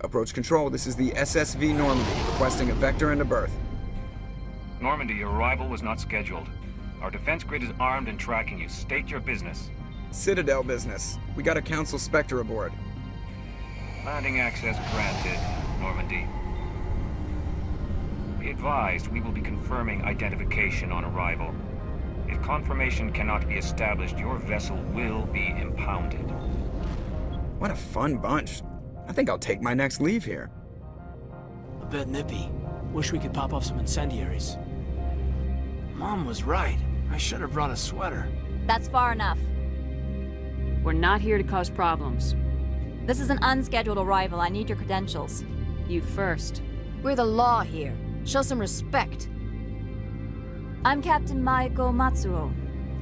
Approach control, this is the SSV Normandy, requesting a vector and a berth. Normandy, your arrival was not scheduled. Our defense grid is armed and tracking you. State your business. Citadel business. We got a Council Spectre aboard. Landing access granted, Normandy. Be advised, we will be confirming identification on arrival. If confirmation cannot be established, your vessel will be impounded. What a fun bunch. I think I'll take my next leave here. A bit nippy. Wish we could pop off some incendiaries. Mom was right. I should have brought a sweater. That's far enough. We're not here to cause problems. This is an unscheduled arrival. I need your credentials. You first. We're the law here. Show some respect. I'm Captain Maiko Matsuo,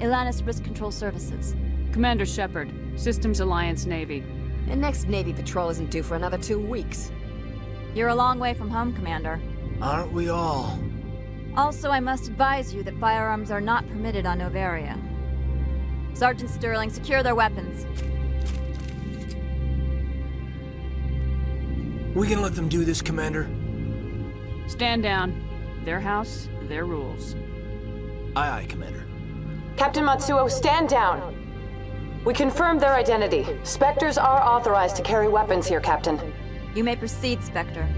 Ilanis Risk Control Services. Commander Shepard, Systems Alliance Navy. The next Navy patrol isn't due for another 2 weeks. You're a long way from home, Commander. Aren't we all? Also, I must advise you that firearms are not permitted on Noveria. Sergeant Sterling, secure their weapons. We can let them do this, Commander? Stand down. Their house, their rules. Aye, aye, Commander. Captain Matsuo, stand down. We confirmed their identity. Spectres are authorized to carry weapons here, Captain. You may proceed, Spectre.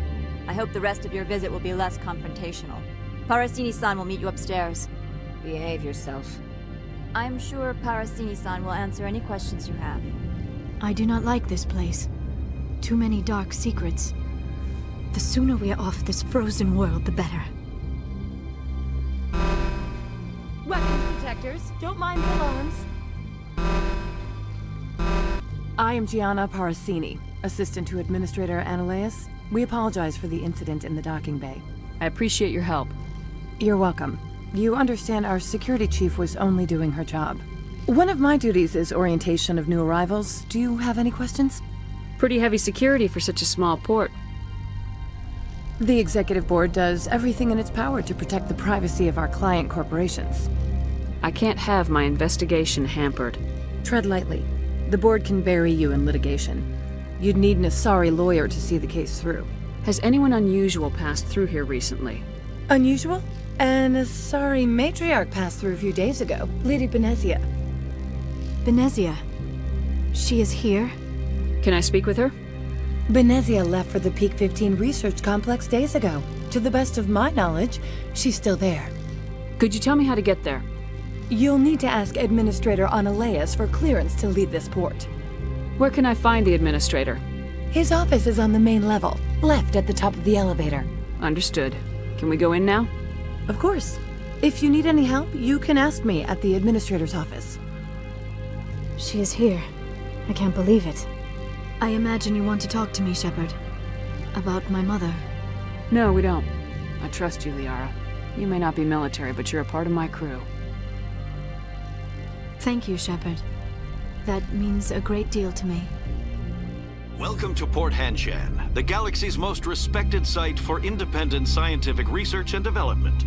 I hope the rest of your visit will be less confrontational. Parasini-san will meet you upstairs. Behave yourself. I'm sure Parasini-san will answer any questions you have. I do not like this place. Too many dark secrets. The sooner we are off this frozen world, the better. Weapons detectors. Don't mind the alarms. I am Gianna Parasini, assistant to Administrator Ananias. We apologize for the incident in the docking bay. I appreciate your help. You're welcome. You understand our security chief was only doing her job. One of my duties is orientation of new arrivals. Do you have any questions? Pretty heavy security for such a small port. The Executive Board does everything in its power to protect the privacy of our client corporations. I can't have my investigation hampered. Tread lightly. The board can bury you in litigation. You'd need an Asari lawyer to see the case through. Has anyone unusual passed through here recently? Unusual? An Asari Matriarch passed through a few days ago. Lady Benezia. Benezia. She is here? Can I speak with her? Benezia left for the Peak 15 research complex days ago. To the best of my knowledge, she's still there. Could you tell me how to get there? You'll need to ask Administrator Ananias for clearance to leave this port. Where can I find the Administrator? His office is on the main level, left at the top of the elevator. Understood. Can we go in now? Of course. If you need any help, you can ask me at the Administrator's office. She is here. I can't believe it. I imagine you want to talk to me, Shepard. About my mother. No, we don't. I trust you, Liara. You may not be military, but you're a part of my crew. Thank you, Shepard. That means a great deal to me. Welcome to Port Hanshan, the galaxy's most respected site for independent scientific research and development.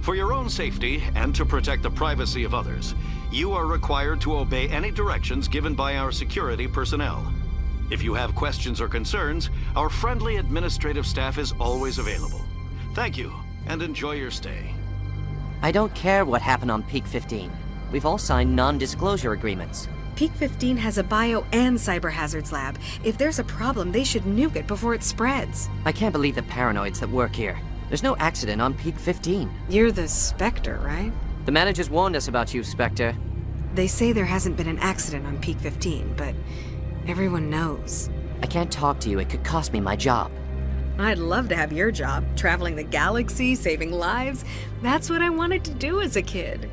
For your own safety and to protect the privacy of others, you are required to obey any directions given by our security personnel. If you have questions or concerns, our friendly administrative staff is always available. Thank you, and enjoy your stay. I don't care what happened on Peak 15. We've all signed non-disclosure agreements. Peak 15 has a bio and cyber hazards lab. If there's a problem, they should nuke it before it spreads. I can't believe the paranoids that work here. There's no accident on Peak 15. You're the Spectre, right? The managers warned us about you, Spectre. They say there hasn't been an accident on Peak 15, but everyone knows. I can't talk to you. It could cost me my job. I'd love to have your job, traveling the galaxy, saving lives. That's what I wanted to do as a kid.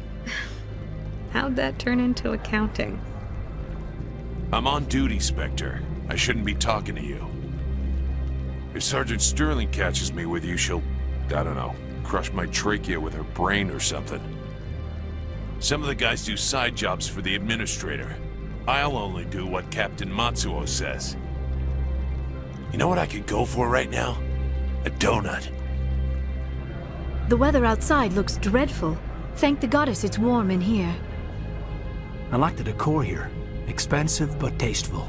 How'd that turn into accounting? I'm on duty, Spectre. I shouldn't be talking to you. If Sergeant Sterling catches me with you, she'll, I don't know, crush my trachea with her brain or something. Some of the guys do side jobs for the Administrator. I'll only do what Captain Matsuo says. You know what I could go for right now? A donut. The weather outside looks dreadful. Thank the goddess it's warm in here. I like the decor here. Expensive but tasteful.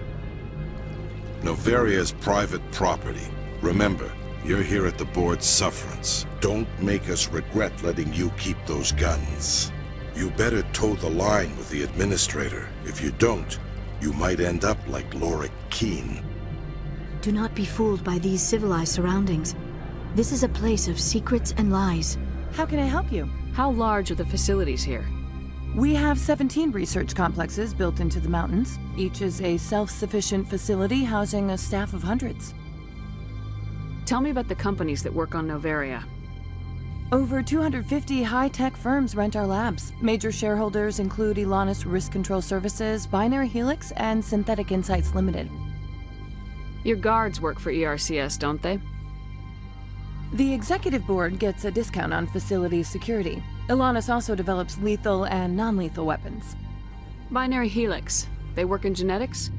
Noveria's private property. Remember, you're here at the board's sufferance. Don't make us regret letting you keep those guns. You better toe the line with the Administrator. If you don't, you might end up like Lorik Qui'in. Do not be fooled by these civilized surroundings. This is a place of secrets and lies. How can I help you? How large are the facilities here? We have 17 research complexes built into the mountains. Each is a self-sufficient facility housing a staff of hundreds. Tell me about the companies that work on Noveria. Over 250 high-tech firms rent our labs. Major shareholders include Elanis Risk Control Services, Binary Helix, and Synthetic Insights Limited. Your guards work for ERCS, don't they? The executive board gets a discount on facility security. Elanis also develops lethal and non-lethal weapons. Binary Helix. They work in genetics?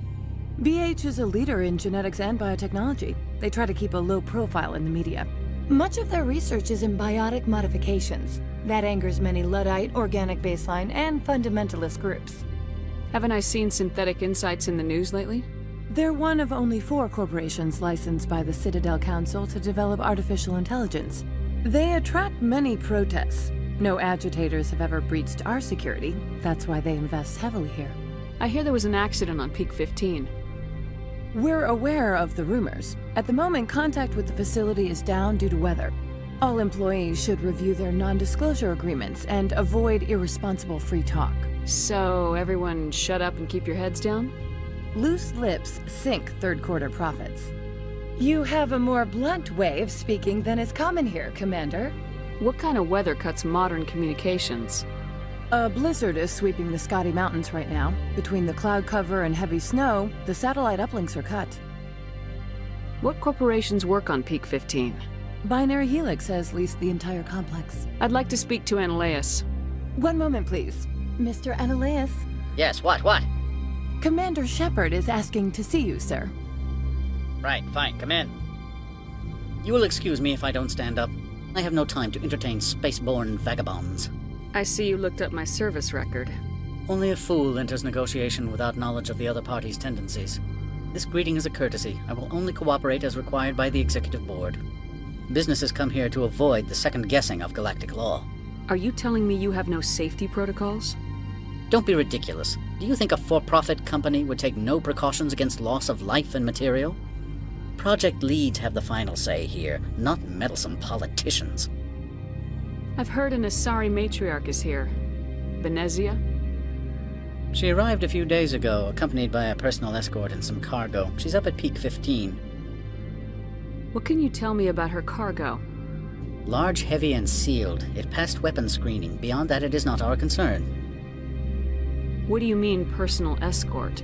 BH is a leader in genetics and biotechnology. They try to keep a low profile in the media. Much of their research is in biotic modifications. That angers many Luddite, organic baseline, and fundamentalist groups. Haven't I seen Synthetic Insights in the news lately? They're one of only 4 corporations licensed by the Citadel Council to develop artificial intelligence. They attract many protests. No agitators have ever breached our security. That's why they invest heavily here. I hear there was an accident on Peak 15. We're aware of the rumors. At the moment, contact with the facility is down due to weather. All employees should review their non-disclosure agreements and avoid irresponsible free talk. So, everyone shut up and keep your heads down? Loose lips sink third-quarter profits. You have a more blunt way of speaking than is common here, Commander. What kind of weather cuts modern communications? A blizzard is sweeping the Scotty Mountains right now. Between the cloud cover and heavy snow, the satellite uplinks are cut. What corporations work on Peak 15? Binary Helix has leased the entire complex. I'd like to speak to Ananias. One moment, please. Mr. Ananias? Yes, what? Commander Shepard is asking to see you, sir. Right, fine, come in. You will excuse me if I don't stand up. I have no time to entertain spaceborne vagabonds. I see you looked up my service record. Only a fool enters negotiation without knowledge of the other party's tendencies. This greeting is a courtesy. I will only cooperate as required by the Executive Board. Businesses come here to avoid the second guessing of galactic law. Are you telling me you have no safety protocols? Don't be ridiculous. Do you think a for-profit company would take no precautions against loss of life and material? Project leads have the final say here, not meddlesome politicians. I've heard an Asari Matriarch is here. Benezia? She arrived a few days ago, accompanied by a personal escort and some cargo. She's up at Peak 15. What can you tell me about her cargo? Large, heavy, and sealed. It passed weapons screening. Beyond that, it is not our concern. What do you mean, personal escort?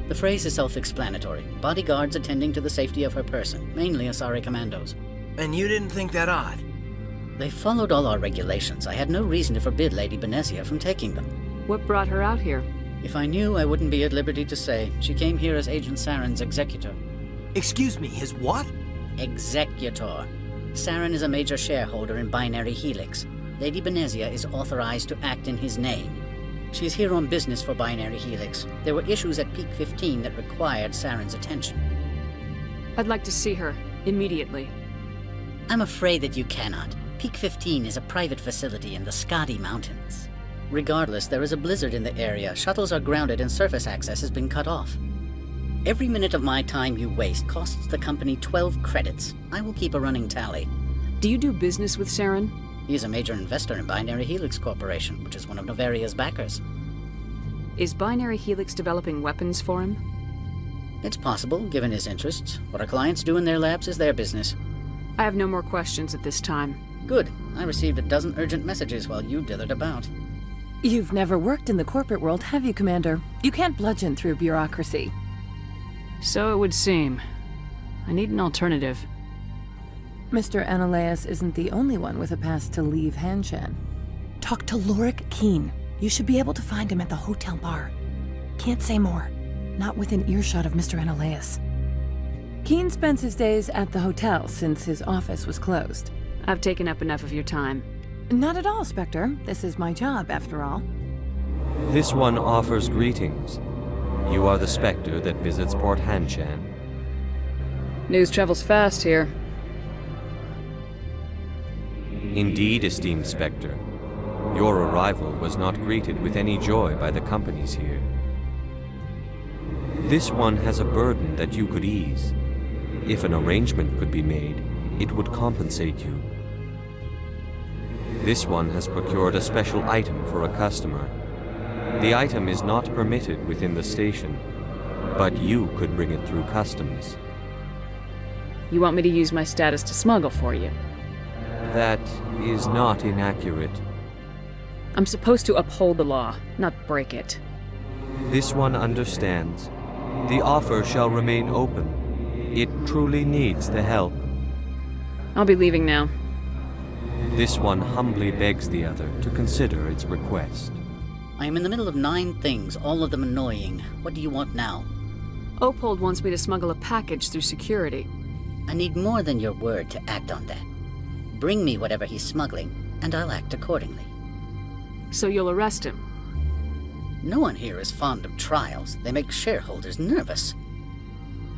The phrase is self-explanatory. Bodyguards attending to the safety of her person, mainly Asari commandos. And you didn't think that odd? They followed all our regulations. I had no reason to forbid Lady Benezia from taking them. What brought her out here? If I knew, I wouldn't be at liberty to say. She came here as Agent Saren's executor. Excuse me, his what? Executor. Saren is a major shareholder in Binary Helix. Lady Benezia is authorized to act in his name. She's here on business for Binary Helix. There were issues at Peak 15 that required Saren's attention. I'd like to see her, immediately. I'm afraid that you cannot. Peak 15 is a private facility in the Scotty Mountains. Regardless, there is a blizzard in the area, shuttles are grounded, and surface access has been cut off. Every minute of my time you waste costs the company 12 credits. I will keep a running tally. Do you do business with Saren? He is a major investor in Binary Helix Corporation, which is one of Noveria's backers. Is Binary Helix developing weapons for him? It's possible, given his interests. What our clients do in their labs is their business. I have no more questions at this time. Good. I received a dozen urgent messages while you dithered about. You've never worked in the corporate world, have you, Commander? You can't bludgeon through bureaucracy. So it would seem. I need an alternative. Mr. Ananias isn't the only one with a pass to leave Hanshan. Talk to Lorik Qui'in. You should be able to find him at the hotel bar. Can't say more. Not within earshot of Mr. Ananias. Qui'in spends his days at the hotel since his office was closed. I've taken up enough of your time. Not at all, Spectre. This is my job, after all. This one offers greetings. You are the Spectre that visits Port Hanshan. News travels fast here. Indeed, esteemed Spectre. Your arrival was not greeted with any joy by the companies here. This one has a burden that you could ease. If an arrangement could be made, it would compensate you. This one has procured a special item for a customer. The item is not permitted within the station, but you could bring it through customs. You want me to use my status to smuggle for you? That is not inaccurate. I'm supposed to uphold the law, not break it. This one understands. The offer shall remain open. It truly needs the help. I'll be leaving now. This one humbly begs the other to consider its request. I am in the middle of 9 things, all of them annoying. What do you want now? Opold wants me to smuggle a package through security. I need more than your word to act on that. Bring me whatever he's smuggling, and I'll act accordingly. So you'll arrest him? No one here is fond of trials. They make shareholders nervous.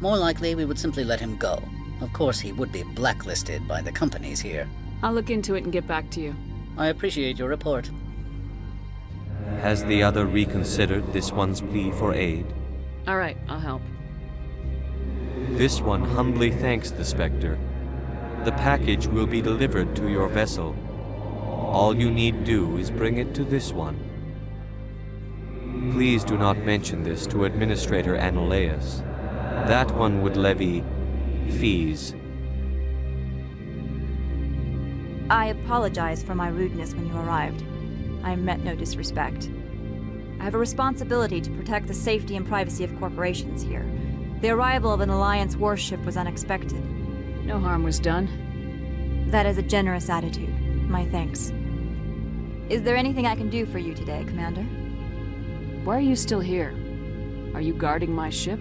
More likely, we would simply let him go. Of course, he would be blacklisted by the companies here. I'll look into it and get back to you. I appreciate your report. Has the other reconsidered this one's plea for aid? All right, I'll help. This one humbly thanks the Spectre. The package will be delivered to your vessel. All you need do is bring it to this one. Please do not mention this to Administrator Analaeus. That one would levy fees. I apologize for my rudeness when you arrived. I meant no disrespect. I have a responsibility to protect the safety and privacy of corporations here. The arrival of an Alliance warship was unexpected. No harm was done. That is a generous attitude. My thanks. Is there anything I can do for you today, Commander? Why are you still here? Are you guarding my ship?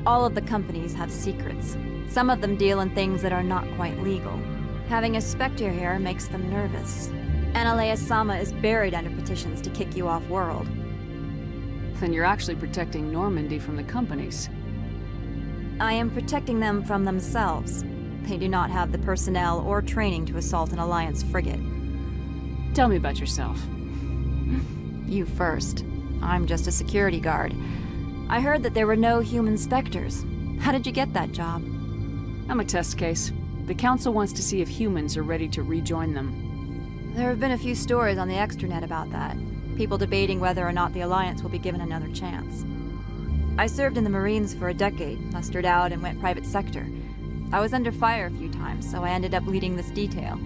All of the companies have secrets. Some of them deal in things that are not quite legal. Having a Spectre here makes them nervous. Analaeus-sama is buried under petitions to kick you off-world. Then you're actually protecting Normandy from the companies. I am protecting them from themselves. They do not have the personnel or training to assault an Alliance frigate. Tell me about yourself. You first. I'm just a security guard. I heard that there were no human Spectres. How did you get that job? I'm a test case. The Council wants to see if humans are ready to rejoin them. There have been a few stories on the extranet about that. People debating whether or not the Alliance will be given another chance. I served in the Marines for a decade, mustered out and went private sector. I was under fire a few times, so I ended up leading this detail.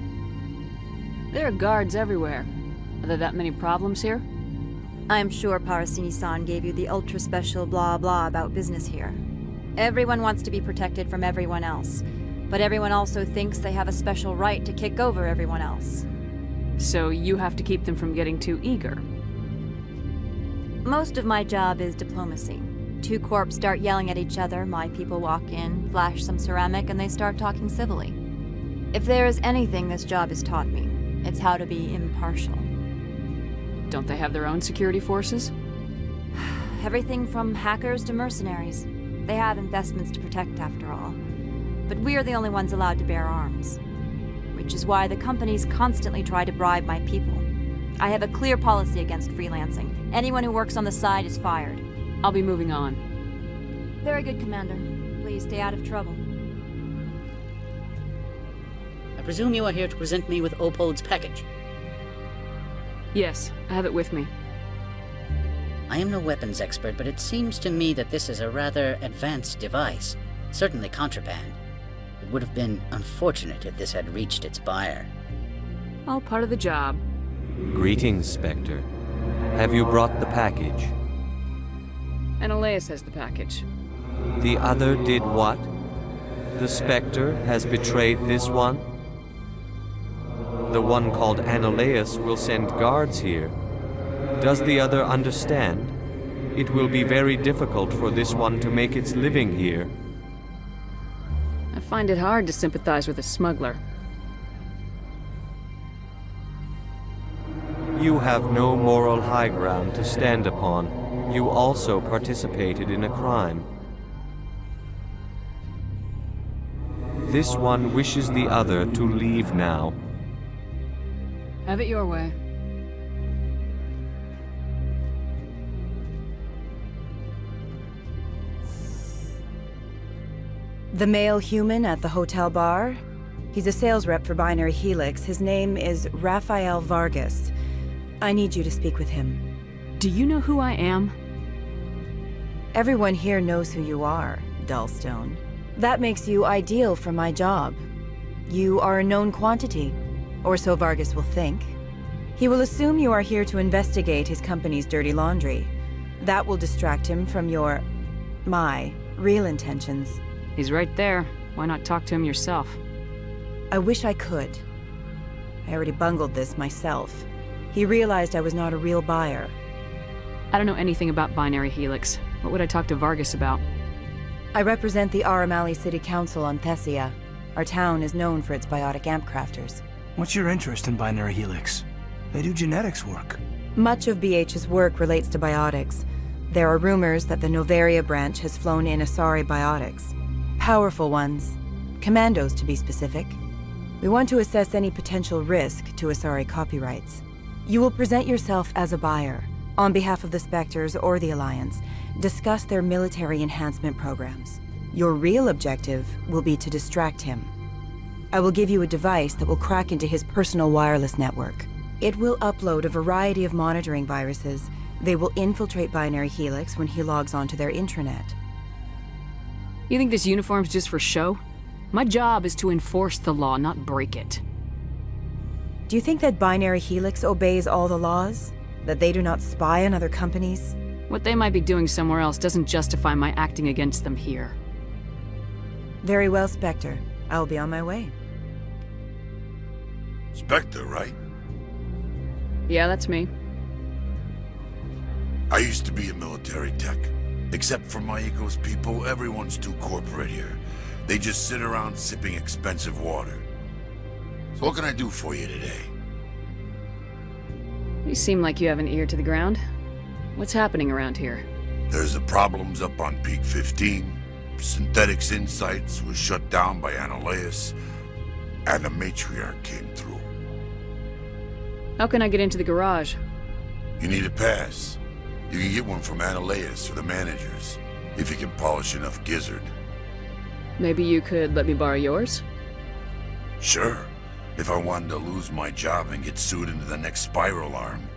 There are guards everywhere. Are there that many problems here? I am sure Parasini-san gave you the ultra-special blah-blah about business here. Everyone wants to be protected from everyone else, but everyone also thinks they have a special right to kick over everyone else. So you have to keep them from getting too eager. Most of my job is diplomacy. 2 corps start yelling at each other, my people walk in, flash some ceramic, and they start talking civilly. If there is anything this job has taught me, it's how to be impartial. Don't they have their own security forces? Everything from hackers to mercenaries. They have investments to protect after all. But we're the only ones allowed to bear arms. Which is why the companies constantly try to bribe my people. I have a clear policy against freelancing. Anyone who works on the side is fired. I'll be moving on. Very good, Commander. Please stay out of trouble. I presume you are here to present me with Opold's package? Yes, I have it with me. I am no weapons expert, but it seems to me that this is a rather advanced device. Certainly contraband. It would have been unfortunate if this had reached its buyer. All part of the job. Greetings, Spectre. Have you brought the package? Analaeus has the package. The other did what? The Spectre has betrayed this one? The one called Analaeus will send guards here. Does the other understand? It will be very difficult for this one to make its living here. I find it hard to sympathize with a smuggler. You have no moral high ground to stand upon. You also participated in a crime. this one wishes the other to leave now. Have it your way. The male human at the hotel bar? He's a sales rep for Binary Helix. His name is Rafael Vargas. I need you to speak with him. Do you know who I am? Everyone here knows who you are, Dullstone. That makes you ideal for my job. You are a known quantity, or so Vargas will think. He will assume you are here to investigate his company's dirty laundry. That will distract him from my real intentions. He's right there. Why not talk to him yourself? I wish I could. I already bungled this myself. He realized I was not a real buyer. I don't know anything about Binary Helix. What would I talk to Vargas about? I represent the Aramali City Council on Thessia. Our town is known for its biotic amp crafters. What's your interest in Binary Helix? They do genetics work. Much of BH's work relates to biotics. There are rumors that the Noveria branch has flown in Asari biotics. Powerful ones. Commandos, to be specific. We want to assess any potential risk to Asari copyrights. You will present yourself as a buyer, on behalf of the Spectres or the Alliance. Discuss their military enhancement programs. Your real objective will be to distract him. I will give you a device that will crack into his personal wireless network. It will upload a variety of monitoring viruses. They will infiltrate Binary Helix when he logs onto their intranet. You think this uniform's just for show? My job is to enforce the law, not break it. Do you think that Binary Helix obeys all the laws? That they do not spy on other companies? What they might be doing somewhere else doesn't justify my acting against them here. Very well, Spectre. I will be on my way. Spectre, right? Yeah, that's me. I used to be a military tech. Except for my Eco's people, everyone's too corporate here. They just sit around sipping expensive water. So what can I do for you today? You seem like you have an ear to the ground. What's happening around here? There's the problems up on Peak 15. Synthetics Insights was shut down by Analeas, and the Matriarch came through. How can I get into the garage? You need a pass. You can get one from Analeas or the managers, if you can polish enough gizzard. Maybe you could let me borrow yours? Sure. If I wanted to lose my job and get sued into the next spiral arm.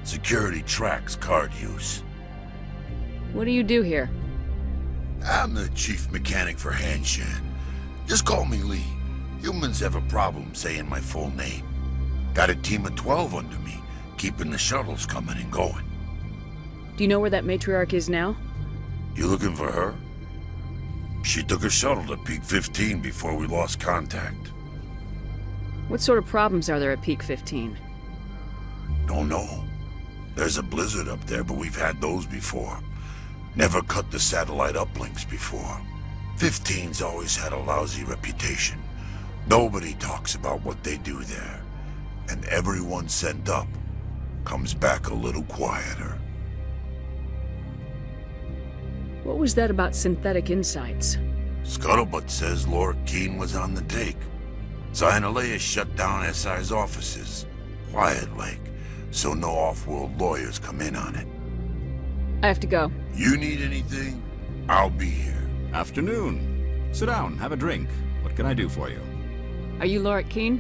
Security tracks card use. What do you do here? I'm the chief mechanic for Hanshan. Just call me Lee. Humans have a problem saying my full name. Got a team of 12 under me, keeping the shuttles coming and going. Do you know where that Matriarch is now? You looking for her? She took a shuttle to Peak 15 before we lost contact. What sort of problems are there at Peak 15? Don't know. There's a blizzard up there, but we've had those before. Never cut the satellite uplinks before. 15's always had a lousy reputation. Nobody talks about what they do there. And everyone sent up comes back a little quieter. What was that about synthetic insights? Scuttlebutt says Lorik Qui'in was on the take. Analeas shut down SI's offices. Quiet like, so no off-world lawyers come in on it. I have to go. You need anything? I'll be here. Afternoon. Sit down, have a drink. What can I do for you? Are you Lorik Qui'in?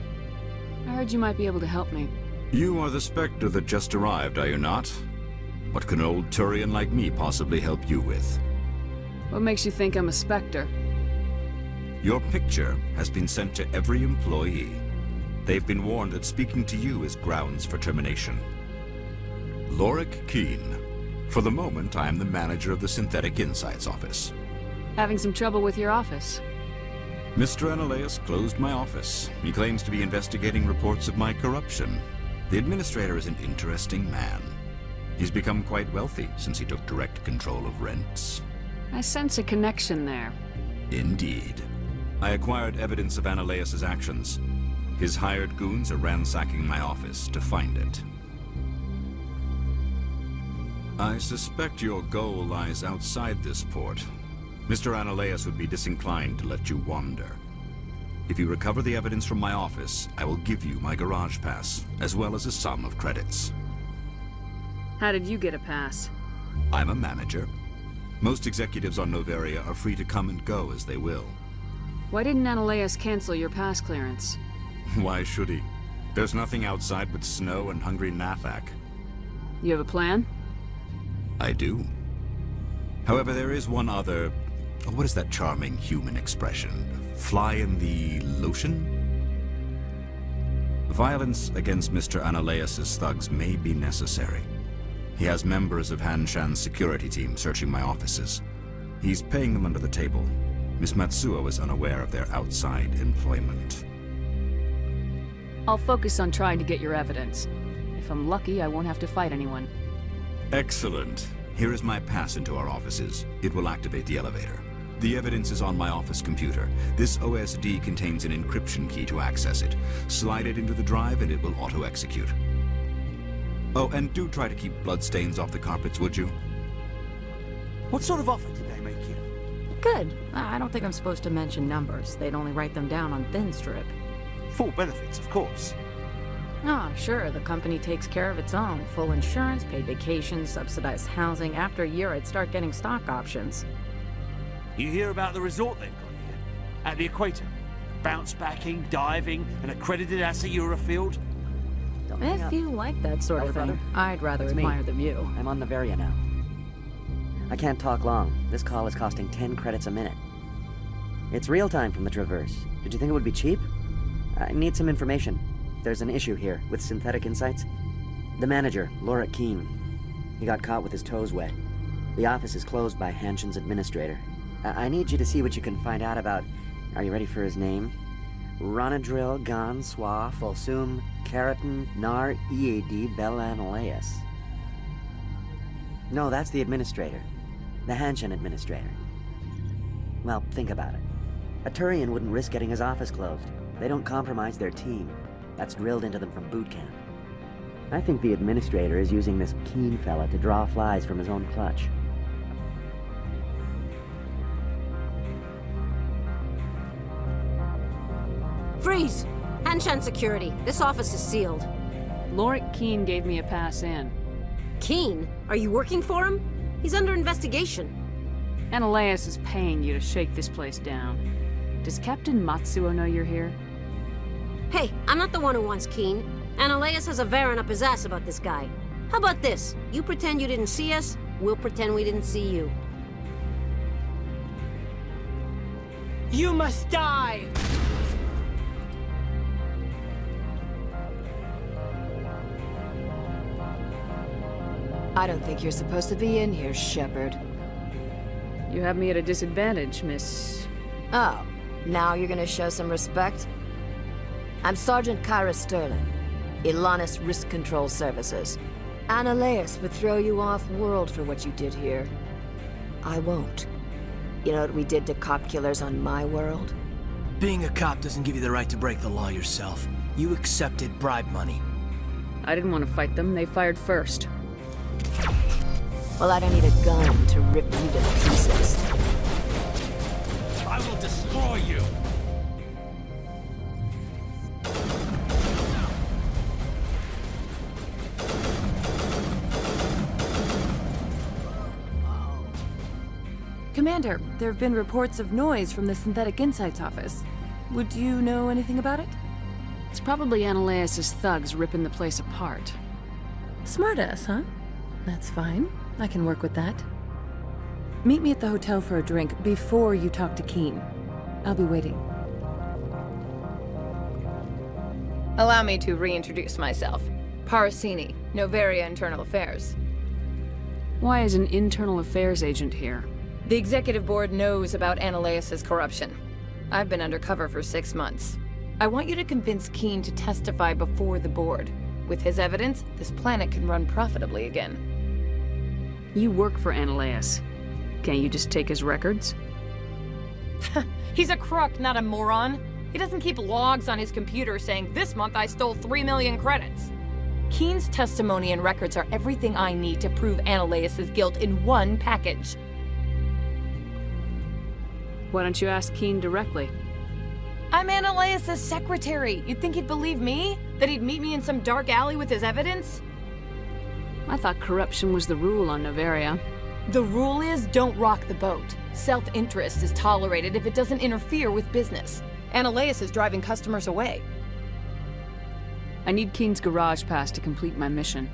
I heard you might be able to help me. You are the Spectre that just arrived, are you not? What can an old Turian like me possibly help you with? What makes you think I'm a Spectre? Your picture has been sent to every employee. They've been warned that speaking to you is grounds for termination. Lorik Qui'in. For the moment, I am the manager of the Synthetic Insights office. Having some trouble with your office? Mr. Analeas closed my office. He claims to be investigating reports of my corruption. The administrator is an interesting man. He's become quite wealthy since he took direct control of rents. I sense a connection there. Indeed. I acquired evidence of Analeas' actions. His hired goons are ransacking my office to find it. I suspect your goal lies outside this port. Mr. Analeas would be disinclined to let you wander. If you recover the evidence from my office, I will give you my garage pass, as well as a sum of credits. How did you get a pass? I'm a manager. Most executives on Noveria are free to come and go as they will. Why didn't Analeas cancel your pass clearance? Why should he? There's nothing outside but snow and hungry Nafak. You have a plan? I do. However, there is one other... what is that charming human expression? Fly in the lotion? Violence against Mr. Analeas' thugs may be necessary. He has members of Hanshan's security team searching my offices. He's paying them under the table. Miss Matsuo is unaware of their outside employment. I'll focus on trying to get your evidence. If I'm lucky, I won't have to fight anyone. Excellent. Here is my pass into our offices. It will activate the elevator. The evidence is on my office computer. This OSD contains an encryption key to access it. Slide it into the drive and it will auto-execute. Oh, and do try to keep bloodstains off the carpets, would you? What sort of offer did they make you? Good. I don't think I'm supposed to mention numbers. They'd only write them down on thin strip. Full benefits, of course. Ah, sure. The company takes care of its own. Full insurance, paid vacations, subsidized housing. After a year, I'd start getting stock options. You hear about the resort they've got here? At the equator. Bounce backing, diving, an accredited ASA Eurofield. If you like that sort of thing, I'd rather admire the view. I'm on Noveria now. I can't talk long. This call is costing 10 credits a minute. It's real time from the Traverse. Did you think it would be cheap? I need some information. There's an issue here with synthetic insights. The manager, Lorik Qui'in, he got caught with his toes wet. The office is closed by Hanshan's administrator. I need you to see what you can find out about... Are you ready for his name? Ronadril Gan Swa Folsum Keratin Nar Ead Belanaleas. No, that's the administrator. The Hanshan administrator. Well, think about it. A Turian wouldn't risk getting his office closed. They don't compromise their team. That's drilled into them from boot camp. I think the administrator is using this Qui'in fella to draw flies from his own clutch. Freeze! Hanshan security. This office is sealed. Lorik Qui'in gave me a pass in. Qui'in? Are you working for him? He's under investigation. Analeas is paying you to shake this place down. Does Captain Matsuo know you're here? Hey, I'm not the one who wants Qui'in. Analeas has a Varen up his ass about this guy. How about this? You pretend you didn't see us, we'll pretend we didn't see you. You must die! I don't think you're supposed to be in here, Shepard. You have me at a disadvantage, Miss... Oh, now you're gonna show some respect? I'm Sergeant Kyra Sterling, Ilanis Risk Control Services. Analeas would throw you off-world for what you did here. I won't. You know what we did to cop killers on my world? Being a cop doesn't give you the right to break the law yourself. You accepted bribe money. I didn't want to fight them. They fired first. Well, I don't need a gun to rip you to pieces. I will destroy you! Commander, there have been reports of noise from the Synthetic Insights office. Would you know anything about it? It's probably Analeas' thugs ripping the place apart. Smartass, huh? That's fine. I can work with that. Meet me at the hotel for a drink before you talk to Qui'in. I'll be waiting. Allow me to reintroduce myself. Parasini, Noveria Internal Affairs. Why is an internal affairs agent here? The executive board knows about Analeas' corruption. I've been undercover for 6 months. I want you to convince Qui'in to testify before the board. With his evidence, this planet can run profitably again. You work for Analeas. Can't you just take his records? He's a crook, not a moron. He doesn't keep logs on his computer saying, "This month I stole 3 million credits." Qui'in's testimony and records are everything I need to prove Analeas' guilt in one package. Why don't you ask Qui'in directly? I'm Analeas' secretary. You'd think he'd believe me? That he'd meet me in some dark alley with his evidence? I thought corruption was the rule on Noveria. The rule is don't rock the boat. Self-interest is tolerated if it doesn't interfere with business. Analeas is driving customers away. I need Qui'in's garage pass to complete my mission.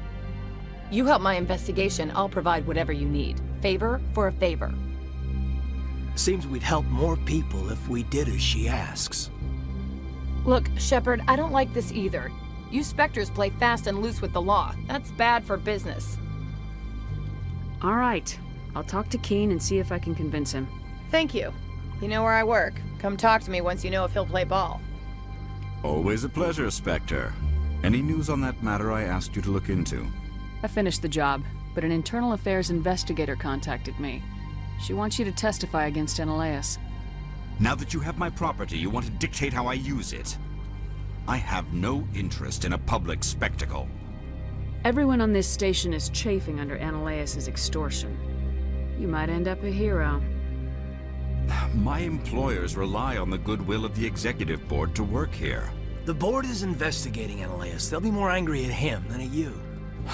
You help my investigation, I'll provide whatever you need. Favor for a favor. Seems we'd help more people if we did as she asks. Look, Shepard, I don't like this either. You Spectres play fast and loose with the law. That's bad for business. All right. I'll talk to Qui'in and see if I can convince him. Thank you. You know where I work. Come talk to me once you know if he'll play ball. Always a pleasure, Spectre. Any news on that matter I asked you to look into? I finished the job, but an internal affairs investigator contacted me. She wants you to testify against Analeas. Now that you have my property, you want to dictate how I use it. I have no interest in a public spectacle. Everyone on this station is chafing under Analeas' extortion. You might end up a hero. My employers rely on the goodwill of the executive board to work here. The board is investigating Analeas. They'll be more angry at him than at you.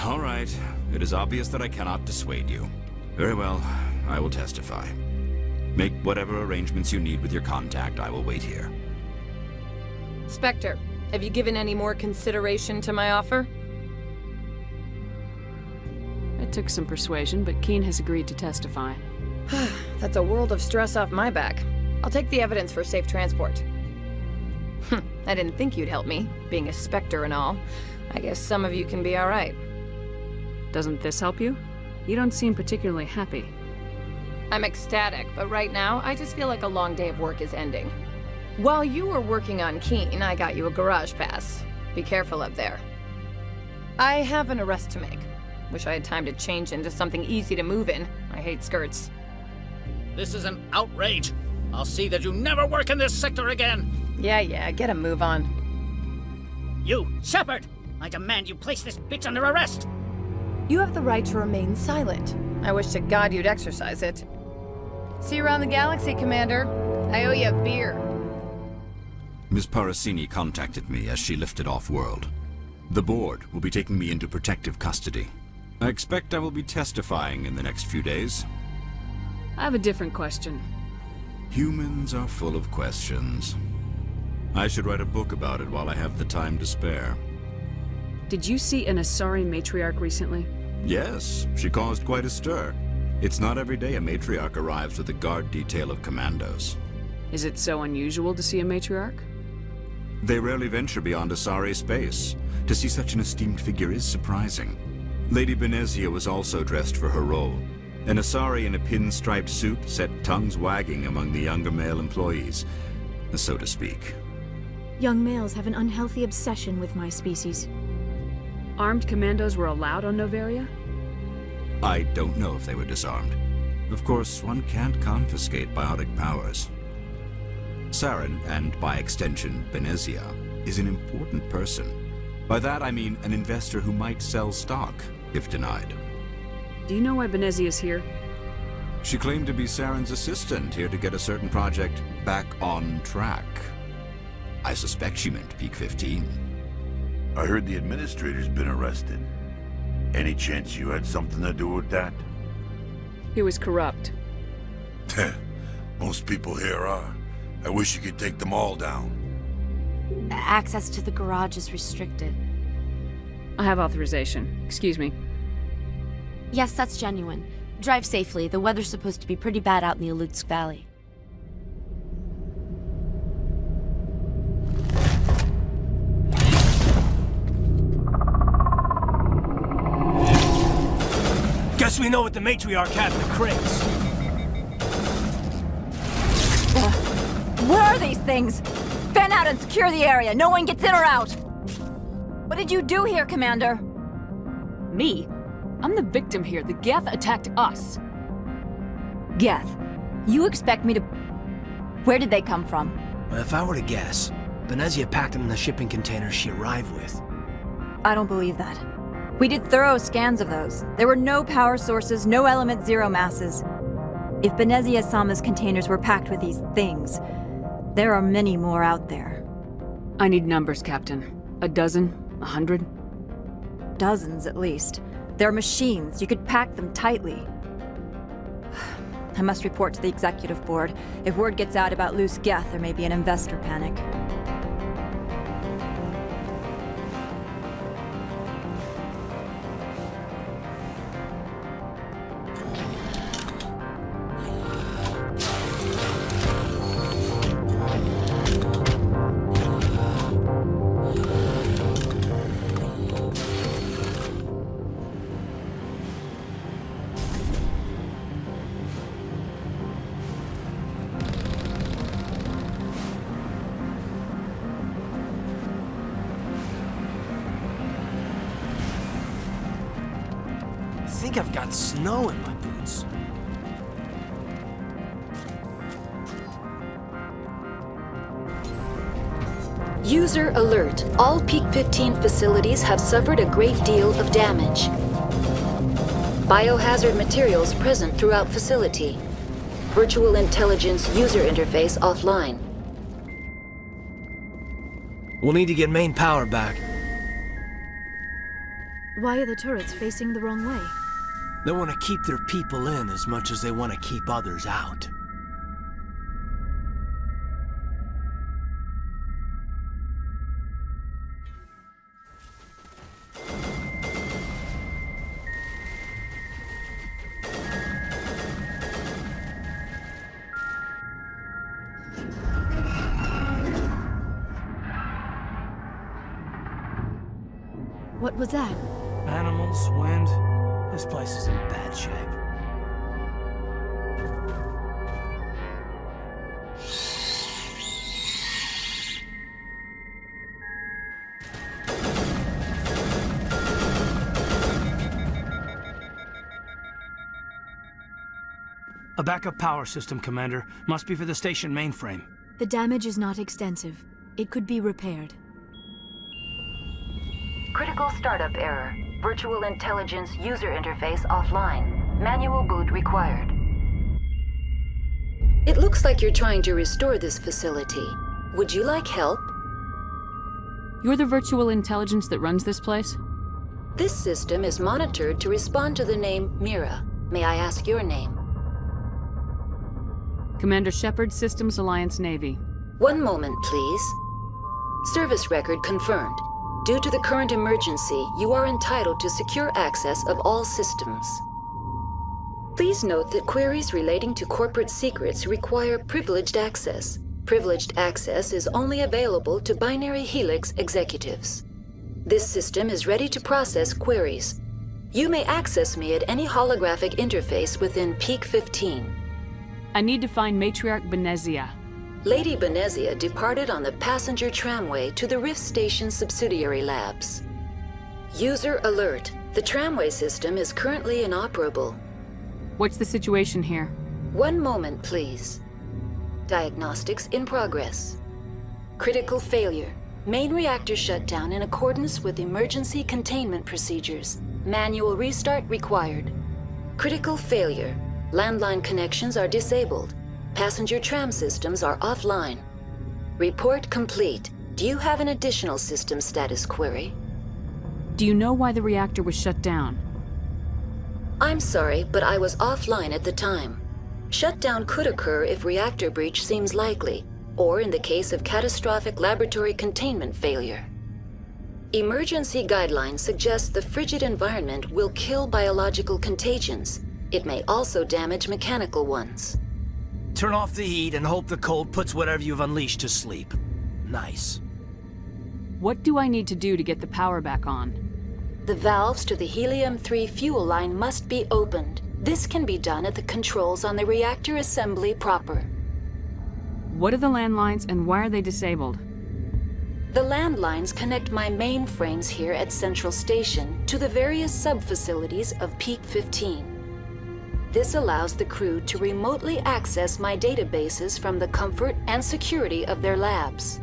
All right. It is obvious that I cannot dissuade you. Very well. I will testify. Make whatever arrangements you need with your contact. I will wait here. Spectre, have you given any more consideration to my offer? It took some persuasion, but Qui'in has agreed to testify. That's a world of stress off my back. I'll take the evidence for safe transport. I didn't think you'd help me, being a Spectre and all. I guess some of you can be alright. Doesn't this help you? You don't seem particularly happy. I'm ecstatic, but right now, I just feel like a long day of work is ending. While you were working on Qui'in, I got you a garage pass. Be careful up there. I have an arrest to make. Wish I had time to change into something easy to move in. I hate skirts. This is an outrage. I'll see that you never work in this sector again. Yeah, get a move on. You, Shepard! I demand you place this bitch under arrest! You have the right to remain silent. I wish to God you'd exercise it. See you around the galaxy, Commander. I owe you a beer. Ms. Parasini contacted me as she lifted off-world. The board will be taking me into protective custody. I expect I will be testifying in the next few days. I have a different question. Humans are full of questions. I should write a book about it while I have the time to spare. Did you see an Asari matriarch recently? Yes, she caused quite a stir. It's not every day a matriarch arrives with a guard detail of commandos. Is it so unusual to see a matriarch? They rarely venture beyond Asari space. To see such an esteemed figure is surprising. Lady Benezia was also dressed for her role. An Asari in a pinstriped suit set tongues wagging among the younger male employees, so to speak. Young males have an unhealthy obsession with my species. Armed commandos were allowed on Noveria? I don't know if they were disarmed. Of course, one can't confiscate biotic powers. Saren, and by extension, Benezia, is an important person. By that I mean an investor who might sell stock, if denied. Do you know why Benezia's here? She claimed to be Saren's assistant, here to get a certain project back on track. I suspect she meant Peak 15. I heard the administrator's been arrested. Any chance you had something to do with that? He was corrupt. Most people here are. I wish you could take them all down. Access to the garage is restricted. I have authorization. Excuse me. Yes, that's genuine. Drive safely. The weather's supposed to be pretty bad out in the Alutsk Valley. Guess we know what the matriarch had in the crates. Where are these things? Fan out and secure the area. No one gets in or out. What did you do here, Commander? Me? I'm the victim here. The Geth attacked us. Geth? You expect me to... Where did they come from? If I were to guess, Benezia packed them in the shipping containers she arrived with. I don't believe that. We did thorough scans of those. There were no power sources, no element zero masses. If Benezia-sama's containers were packed with these things, There are many more out there. I need numbers, Captain. A dozen? 100? Dozens, at least. They're machines. You could pack them tightly. I must report to the executive board. If word gets out about loose Geth, there may be an investor panic. I think I've got snow in my boots. User alert. All Peak 15 facilities have suffered a great deal of damage. Biohazard materials present throughout facility. Virtual intelligence user interface offline. We'll need to get main power back. Why are the turrets facing the wrong way? They want to keep their people in as much as they want to keep others out. What was that? Animals, wind. This place is in bad shape. A backup power system, Commander. Must be for the station mainframe. The damage is not extensive. It could be repaired. Critical startup error. Virtual intelligence user interface offline. Manual boot required. It looks like you're trying to restore this facility. Would you like help? You're the virtual intelligence that runs this place? This system is monitored to respond to the name Mira. May I ask your name? Commander Shepard, Systems Alliance Navy. One moment, please. Service record confirmed. Due to the current emergency, you are entitled to secure access of all systems. Please note that queries relating to corporate secrets require privileged access. Privileged access is only available to Binary Helix executives. This system is ready to process queries. You may access me at any holographic interface within Peak 15. I need to find Matriarch Benezia. Lady Benezia departed on the passenger tramway to the Rift Station subsidiary labs. User alert. The tramway system is currently inoperable. What's the situation here? One moment, please. Diagnostics in progress. Critical failure. Main reactor shut down in accordance with emergency containment procedures. Manual restart required. Critical failure. Landline connections are disabled. Passenger tram systems are offline. Report complete. Do you have an additional system status query? Do you know why the reactor was shut down? I'm sorry, but I was offline at the time. Shutdown could occur if reactor breach seems likely, or in the case of catastrophic laboratory containment failure. Emergency guidelines suggest the frigid environment will kill biological contagions. It may also damage mechanical ones. Turn off the heat and hope the cold puts whatever you've unleashed to sleep. Nice. What do I need to do to get the power back on? The valves to the Helium-3 fuel line must be opened. This can be done at the controls on the reactor assembly proper. What are the landlines and why are they disabled? The landlines connect my mainframes here at Central Station to the various sub-facilities of Peak 15. This allows the crew to remotely access my databases from the comfort and security of their labs.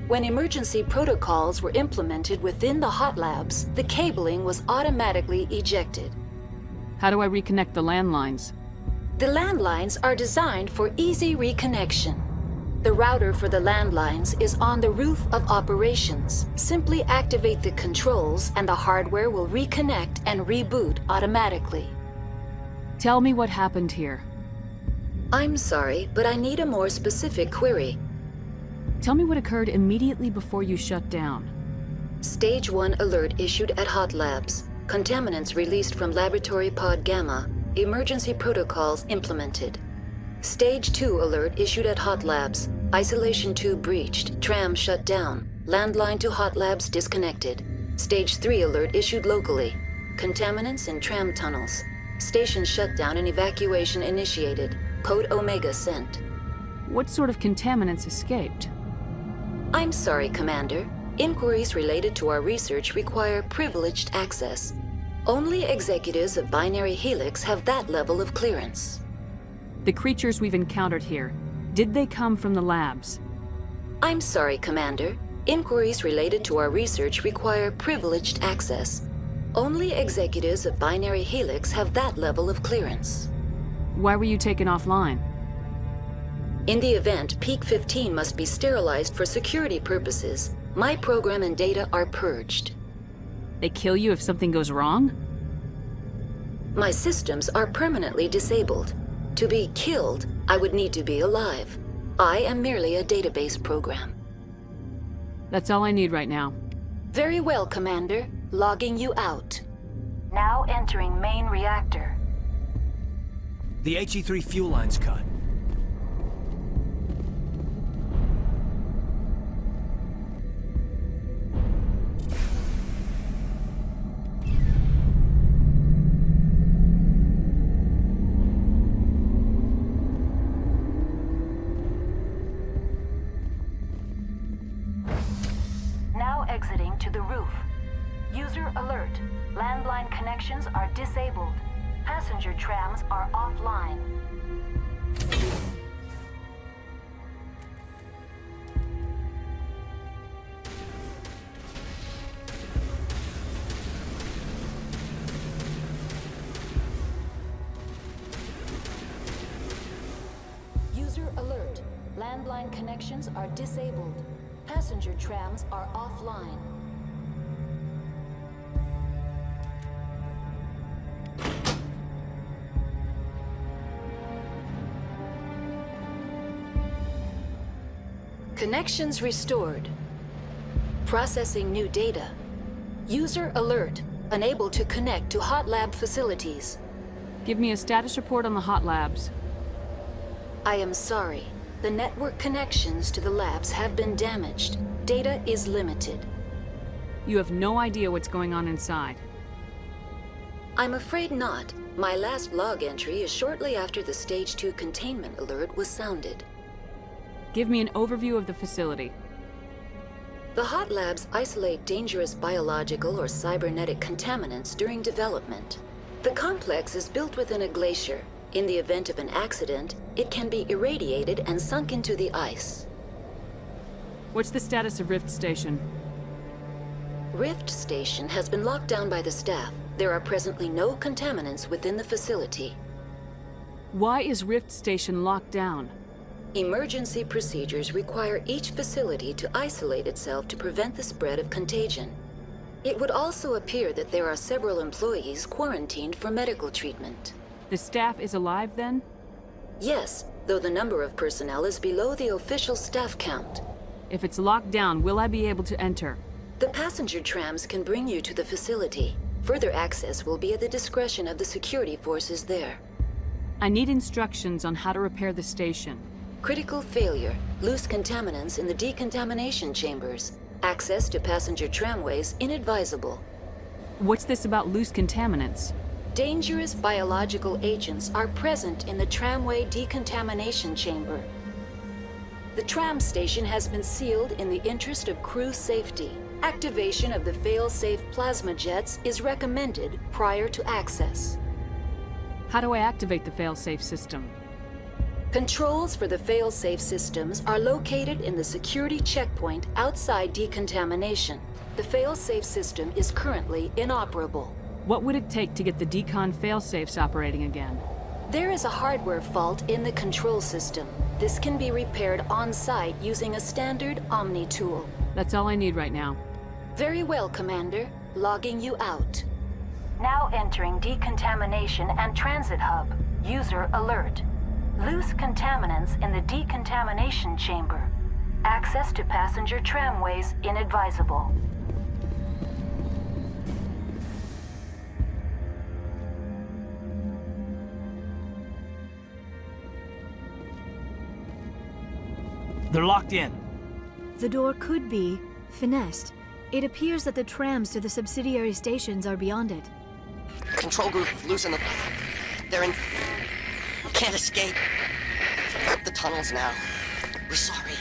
When emergency protocols were implemented within the hot labs, the cabling was automatically ejected. How do I reconnect the landlines? The landlines are designed for easy reconnection. The router for the landlines is on the roof of operations. Simply activate the controls and the hardware will reconnect and reboot automatically. Tell me what happened here. I'm sorry, but I need a more specific query. Tell me what occurred immediately before you shut down. Stage 1 alert issued at Hot Labs. Contaminants released from Laboratory Pod Gamma. Emergency protocols implemented. Stage 2 alert issued at Hot Labs. Isolation tube breached. Tram shut down. Landline to Hot Labs disconnected. Stage 3 alert issued locally. Contaminants in tram tunnels. Station shutdown and evacuation initiated. Code Omega sent. What sort of contaminants escaped? I'm sorry, Commander. Inquiries related to our research require privileged access. Only executives of Binary Helix have that level of clearance. The creatures we've encountered here, did they come from the labs? I'm sorry, Commander. Inquiries related to our research require privileged access. Only executives of Binary Helix have that level of clearance. Why were you taken offline? In the event, Peak 15 must be sterilized for security purposes. My program and data are purged. They kill you if something goes wrong? My systems are permanently disabled. To be killed, I would need to be alive. I am merely a database program. That's all I need right now. Very well, Commander. Logging you out. Now entering main reactor. The HE3 fuel line's cut. Now exiting to the roof. User alert. Landline connections are disabled. Passenger trams are offline. User alert. Landline connections are disabled. Passenger trams are offline. Connections restored. Processing new data. User alert. Unable to connect to Hot Lab facilities. Give me a status report on the Hot Labs. I am sorry. The network connections to the labs have been damaged. Data is limited. You have no idea what's going on inside. I'm afraid not. My last log entry is shortly after the Stage 2 containment alert was sounded. Give me an overview of the facility. The Hot Labs isolate dangerous biological or cybernetic contaminants during development. The complex is built within a glacier. In the event of an accident, it can be irradiated and sunk into the ice. What's the status of Rift Station? Rift Station has been locked down by the staff. There are presently no contaminants within the facility. Why is Rift Station locked down? Emergency procedures require each facility to isolate itself to prevent the spread of contagion. It would also appear that there are several employees quarantined for medical treatment. The staff is alive then? Yes, though the number of personnel is below the official staff count. If it's locked down, will I be able to enter? The passenger trams can bring you to the facility. Further access will be at the discretion of the security forces there. I need instructions on how to repair the station. Critical failure, loose contaminants in the decontamination chambers. Access to passenger tramways inadvisable. What's this about loose contaminants? Dangerous biological agents are present in the tramway decontamination chamber. The tram station has been sealed in the interest of crew safety. Activation of the fail-safe plasma jets is recommended prior to access. How do I activate the fail-safe system? Controls for the fail-safe systems are located in the security checkpoint outside decontamination. The fail-safe system is currently inoperable. What would it take to get the decon fail-safes operating again? There is a hardware fault in the control system. This can be repaired on-site using a standard Omni tool. That's all I need right now. Very well, Commander. Logging you out. Now entering decontamination and transit hub. User alert. Loose contaminants in the decontamination chamber. Access to passenger tramways inadvisable. They're locked in. The door could be finessed. It appears that the trams to the subsidiary stations are beyond it. Control group losing the... They're in... Can't escape. The tunnels now. We're sorry.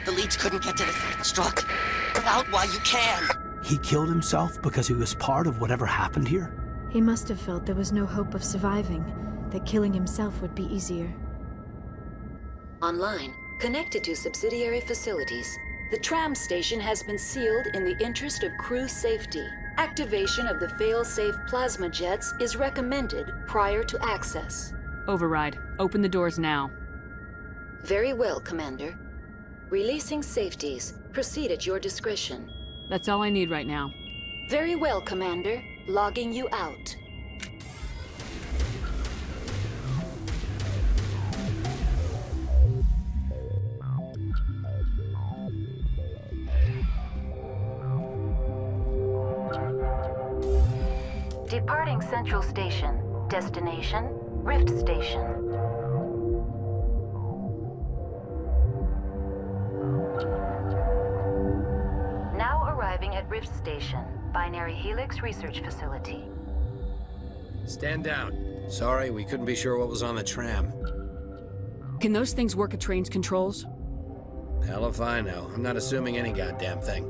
The leads couldn't get to the struck. Get out while you can. He killed himself because he was part of whatever happened here? He must have felt there was no hope of surviving, that killing himself would be easier. Online, connected to subsidiary facilities. The tram station has been sealed in the interest of crew safety. Activation of the fail-safe plasma jets is recommended prior to access. Override. Open the doors now. Very well, Commander. Releasing safeties. Proceed at your discretion. That's all I need right now. Very well, Commander. Logging you out. Departing Central Station. Destination, Rift Station. Now arriving at Rift Station, Binary Helix Research Facility. Stand down. Sorry, we couldn't be sure what was on the tram. Can those things work at train's controls? Hell if I know. I'm not assuming any goddamn thing.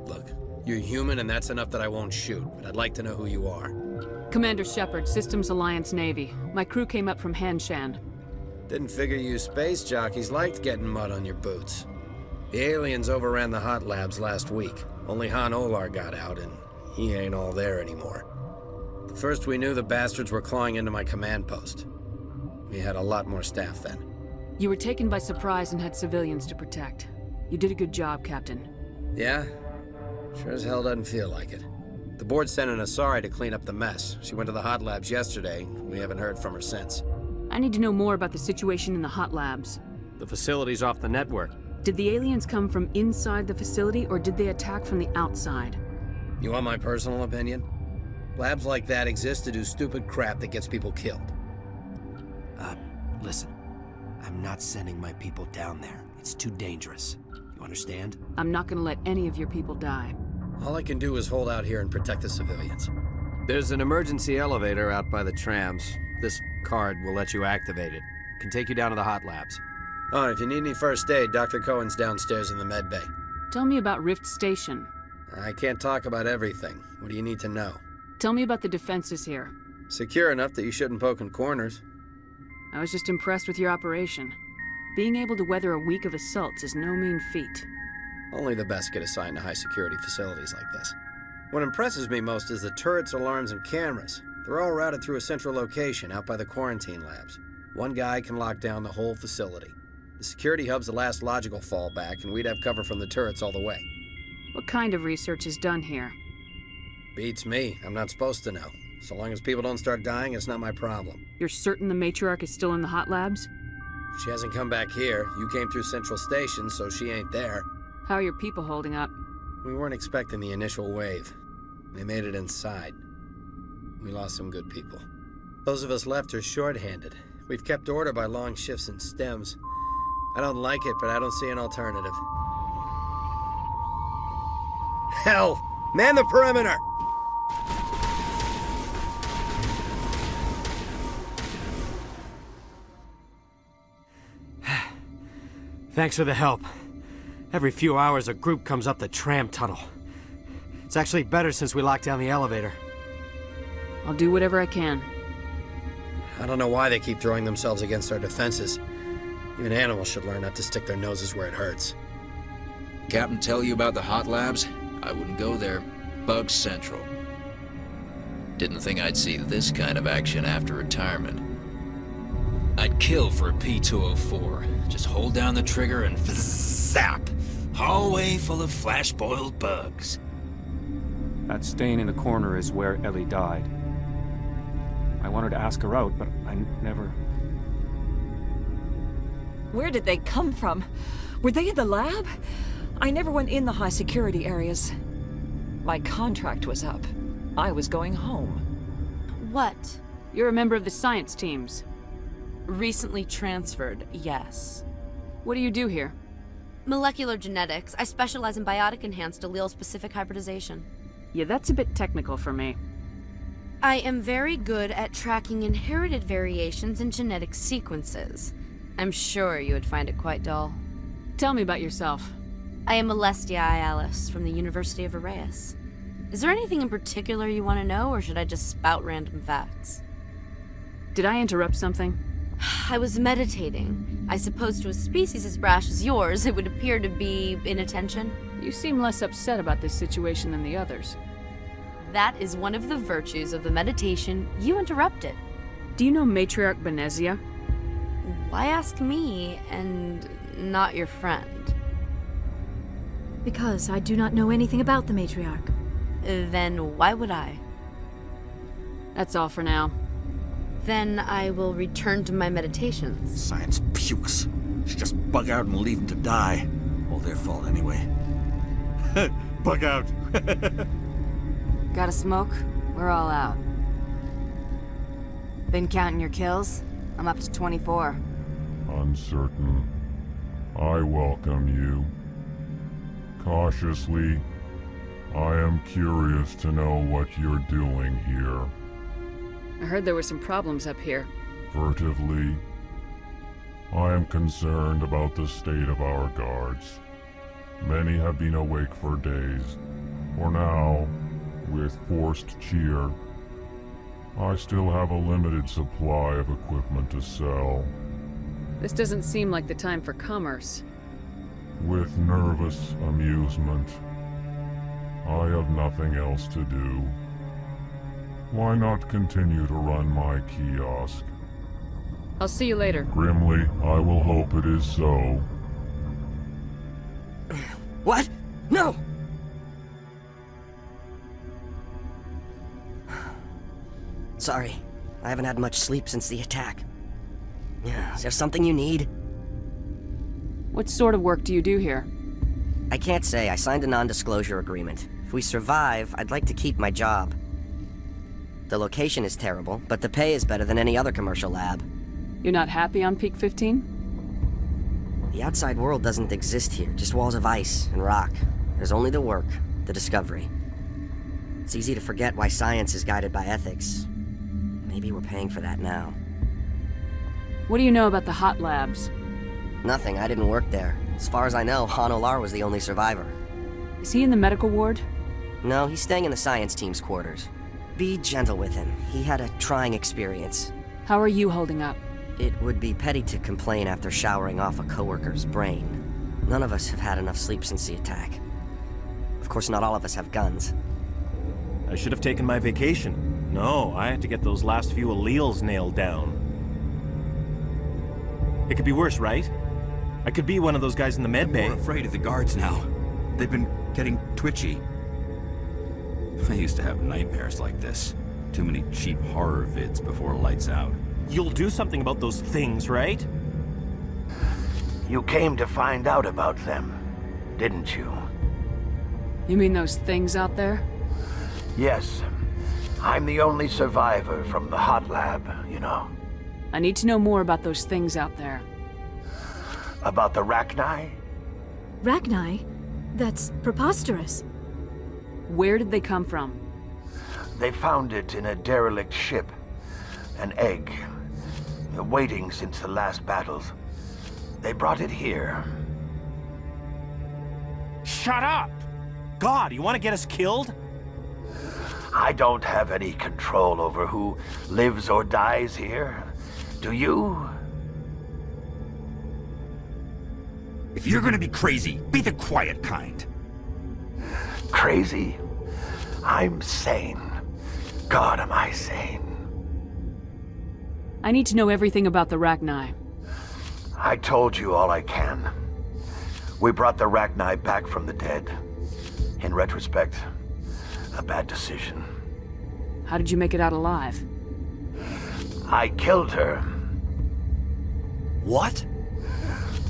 Look, you're human and that's enough that I won't shoot, but I'd like to know who you are. Commander Shepard, Systems Alliance Navy. My crew came up from Hanshan. Didn't figure you space jockeys liked getting mud on your boots. The aliens overran the hot labs last week. Only Han Olar got out, and he ain't all there anymore. The first we knew, the bastards were clawing into my command post. We had a lot more staff then. You were taken by surprise and had civilians to protect. You did a good job, Captain. Yeah? Sure as hell doesn't feel like it. The board sent an Asari to clean up the mess. She went to the hot labs yesterday. We haven't heard from her since. I need to know more about the situation in the hot labs. The facility's off the network. Did the aliens come from inside the facility, or did they attack from the outside? You want my personal opinion? Labs like that exist to do stupid crap that gets people killed. Listen. I'm not sending my people down there. It's too dangerous. You understand? I'm not gonna let any of your people die. All I can do is hold out here and protect the civilians. There's an emergency elevator out by the trams. This card will let you activate it. Can take you down to the hot labs. Oh, if you need any first aid, Dr. Cohen's downstairs in the med bay. Tell me about Rift Station. I can't talk about everything. What do you need to know? Tell me about the defenses here. Secure enough that you shouldn't poke in corners. I was just impressed with your operation. Being able to weather a week of assaults is no mean feat. Only the best get assigned to high-security facilities like this. What impresses me most is the turrets, alarms, and cameras. They're all routed through a central location out by the quarantine labs. One guy can lock down the whole facility. The security hub's the last logical fallback, and we'd have cover from the turrets all the way. What kind of research is done here? Beats me. I'm not supposed to know. So long as people don't start dying, it's not my problem. You're certain the Matriarch is still in the hot labs? She hasn't come back here. You came through Central Station, so she ain't there. How are your people holding up? We weren't expecting the initial wave. They made it inside. We lost some good people. Those of us left are short-handed. We've kept order by long shifts and stems. I don't like it, but I don't see an alternative. Hell! Man the perimeter! Thanks for the help. Every few hours, a group comes up the tram tunnel. It's actually better since we locked down the elevator. I'll do whatever I can. I don't know why they keep throwing themselves against our defenses. Even animals should learn not to stick their noses where it hurts. Captain tell you about the hot labs? I wouldn't go there. Bug Central. Didn't think I'd see this kind of action after retirement. I'd kill for a P-204. Just hold down the trigger and zap! Hallway full of flash-boiled bugs. That stain in the corner is where Ellie died. I wanted to ask her out, but I never... Where did they come from? Were they in the lab? I never went in the high-security areas. My contract was up. I was going home. What? You're a member of the science teams. Recently transferred, yes. What do you do here? Molecular genetics. I specialize in biotic-enhanced allele-specific hybridization. Yeah, that's a bit technical for me. I am very good at tracking inherited variations in genetic sequences. I'm sure you would find it quite dull. Tell me about yourself. I am Alestia Alice from the University of Arraeus. Is there anything in particular you want to know, or should I just spout random facts? Did I interrupt something? I was meditating. I suppose to a species as brash as yours, it would appear to be inattention. You seem less upset about this situation than the others. That is one of the virtues of the meditation. You interrupted. Do you know Matriarch Benezia? Why ask me, and not your friend? Because I do not know anything about the Matriarch. Then why would I? That's all for now. Then I will return to my meditations. Science pukes. Should just bug out and leave them to die. All their fault anyway. Bug out. Got a smoke? We're all out. Been counting your kills? I'm up to 24. Uncertain. I welcome you. Cautiously, I am curious to know what you're doing here. I heard there were some problems up here. Furtively, I am concerned about the state of our guards. Many have been awake for days. For now, with forced cheer, I still have a limited supply of equipment to sell. This doesn't seem like the time for commerce. With nervous amusement, I have nothing else to do. Why not continue to run my kiosk? I'll see you later. Grimly, I will hope it is so. What? No! Sorry, I haven't had much sleep since the attack. Is there something you need? What sort of work do you do here? I can't say. I signed a non-disclosure agreement. If we survive, I'd like to keep my job. The location is terrible, but the pay is better than any other commercial lab. You're not happy on Peak 15? The outside world doesn't exist here, just walls of ice and rock. There's only the work, the discovery. It's easy to forget why science is guided by ethics. Maybe we're paying for that now. What do you know about the hot labs? Nothing, I didn't work there. As far as I know, Han Olar was the only survivor. Is he in the medical ward? No, he's staying in the science team's quarters. Be gentle with him. He had a trying experience. How are you holding up? It would be petty to complain after showering off a coworker's brain. None of us have had enough sleep since the attack. Of course, not all of us have guns. I should have taken my vacation. No, I had to get those last few alleles nailed down. It could be worse, right? I could be one of those guys in the med bay. We're afraid of the guards now. They've been getting twitchy. I used to have nightmares like this. Too many cheap horror vids before lights out. You'll do something about those things, right? You came to find out about them, didn't you? You mean those things out there? Yes. I'm the only survivor from the hot lab, you know. I need to know more about those things out there. About the Rachni? Rachni? That's preposterous. Where did they come from? They found it in a derelict ship. An egg. Waiting since the last battles. They brought it here. Shut up! God, you want to get us killed? I don't have any control over who lives or dies here. Do you? If you're gonna be crazy, be the quiet kind. Crazy? I'm sane. God, am I sane. I need to know everything about the Rachni. I told you all I can. We brought the Rachni back from the dead. In retrospect, a bad decision. How did you make it out alive? I killed her. What?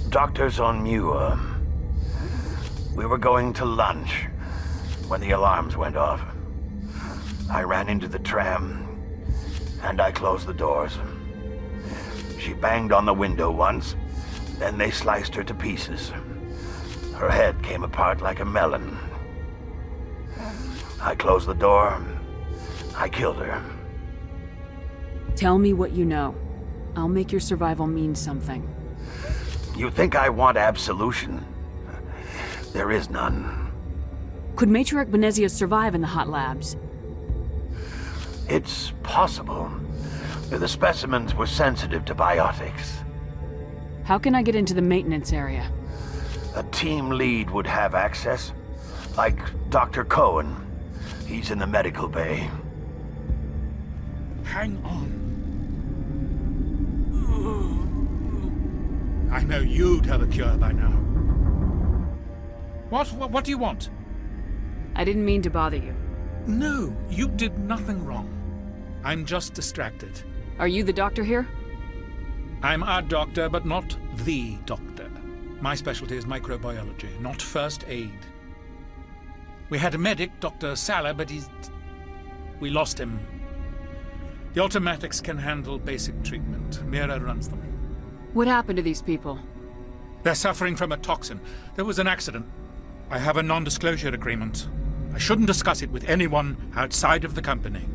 Doctors on Muir. We were going to lunch when the alarms went off. I ran into the tram, and I closed the doors. She banged on the window once, then they sliced her to pieces. Her head came apart like a melon. I closed the door. I killed her. Tell me what you know. I'll make your survival mean something. You think I want absolution? There is none. Could Matriarch Benezia survive in the hot labs? It's possible. The specimens were sensitive to biotics. How can I get into the maintenance area? A team lead would have access. Like Dr. Cohen. He's in the medical bay. Hang on. I know you'd have a cure by now. What do you want? I didn't mean to bother you. No, you did nothing wrong. I'm just distracted. Are you the doctor here? I'm a doctor, but not the doctor. My specialty is microbiology, not first aid. We had a medic, Dr. Salah, but we lost him. The automatics can handle basic treatment. Mira runs them. What happened to these people? They're suffering from a toxin. There was an accident. I have a non-disclosure agreement. I shouldn't discuss it with anyone outside of the company.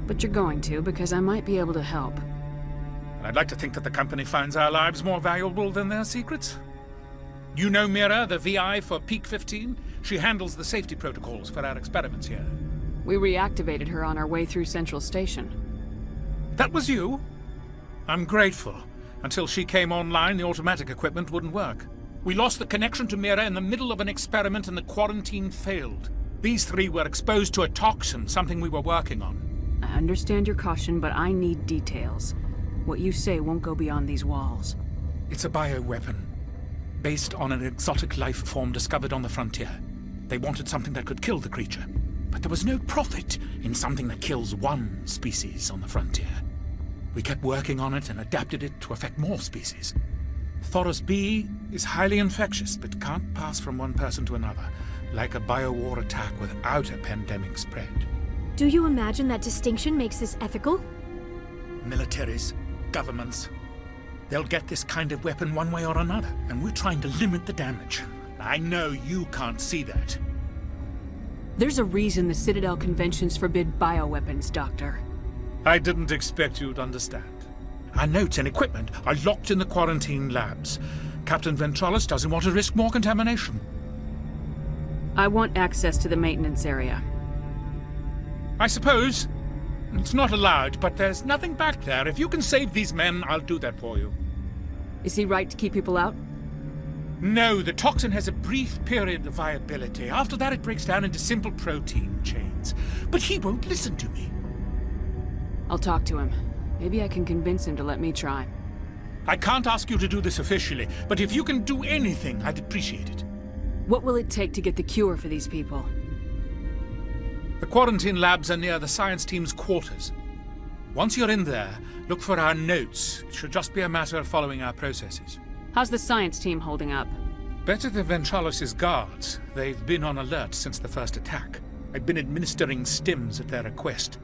But you're going to, because I might be able to help. And I'd like to think that the company finds our lives more valuable than their secrets. You know Mira, the VI for Peak 15? She handles the safety protocols for our experiments here. We reactivated her on our way through Central Station. That was you? I'm grateful. Until she came online, the automatic equipment wouldn't work. We lost the connection to Mira in the middle of an experiment and the quarantine failed. These three were exposed to a toxin, something we were working on. I understand your caution, but I need details. What you say won't go beyond these walls. It's a bioweapon, based on an exotic life form discovered on the frontier. They wanted something that could kill the creature, but there was no profit in something that kills one species on the frontier. We kept working on it and adapted it to affect more species. Thoros B is highly infectious, but can't pass from one person to another, like a biowar attack without a pandemic spread. Do you imagine that distinction makes this ethical? Militaries, governments, they'll get this kind of weapon one way or another, and we're trying to limit the damage. I know you can't see that. There's a reason the Citadel conventions forbid bioweapons, Doctor. I didn't expect you'd understand. Our notes and equipment are locked in the quarantine labs. Captain Ventralis doesn't want to risk more contamination. I want access to the maintenance area. I suppose. It's not allowed, but there's nothing back there. If you can save these men, I'll do that for you. Is he right to keep people out? No, the toxin has a brief period of viability. After that, it breaks down into simple protein chains. But he won't listen to me. I'll talk to him. Maybe I can convince him to let me try. I can't ask you to do this officially, but if you can do anything, I'd appreciate it. What will it take to get the cure for these people? The quarantine labs are near the science team's quarters. Once you're in there, look for our notes. It should just be a matter of following our processes. How's the science team holding up? Better than Ventralis' guards. They've been on alert since the first attack. I've been administering stims at their request.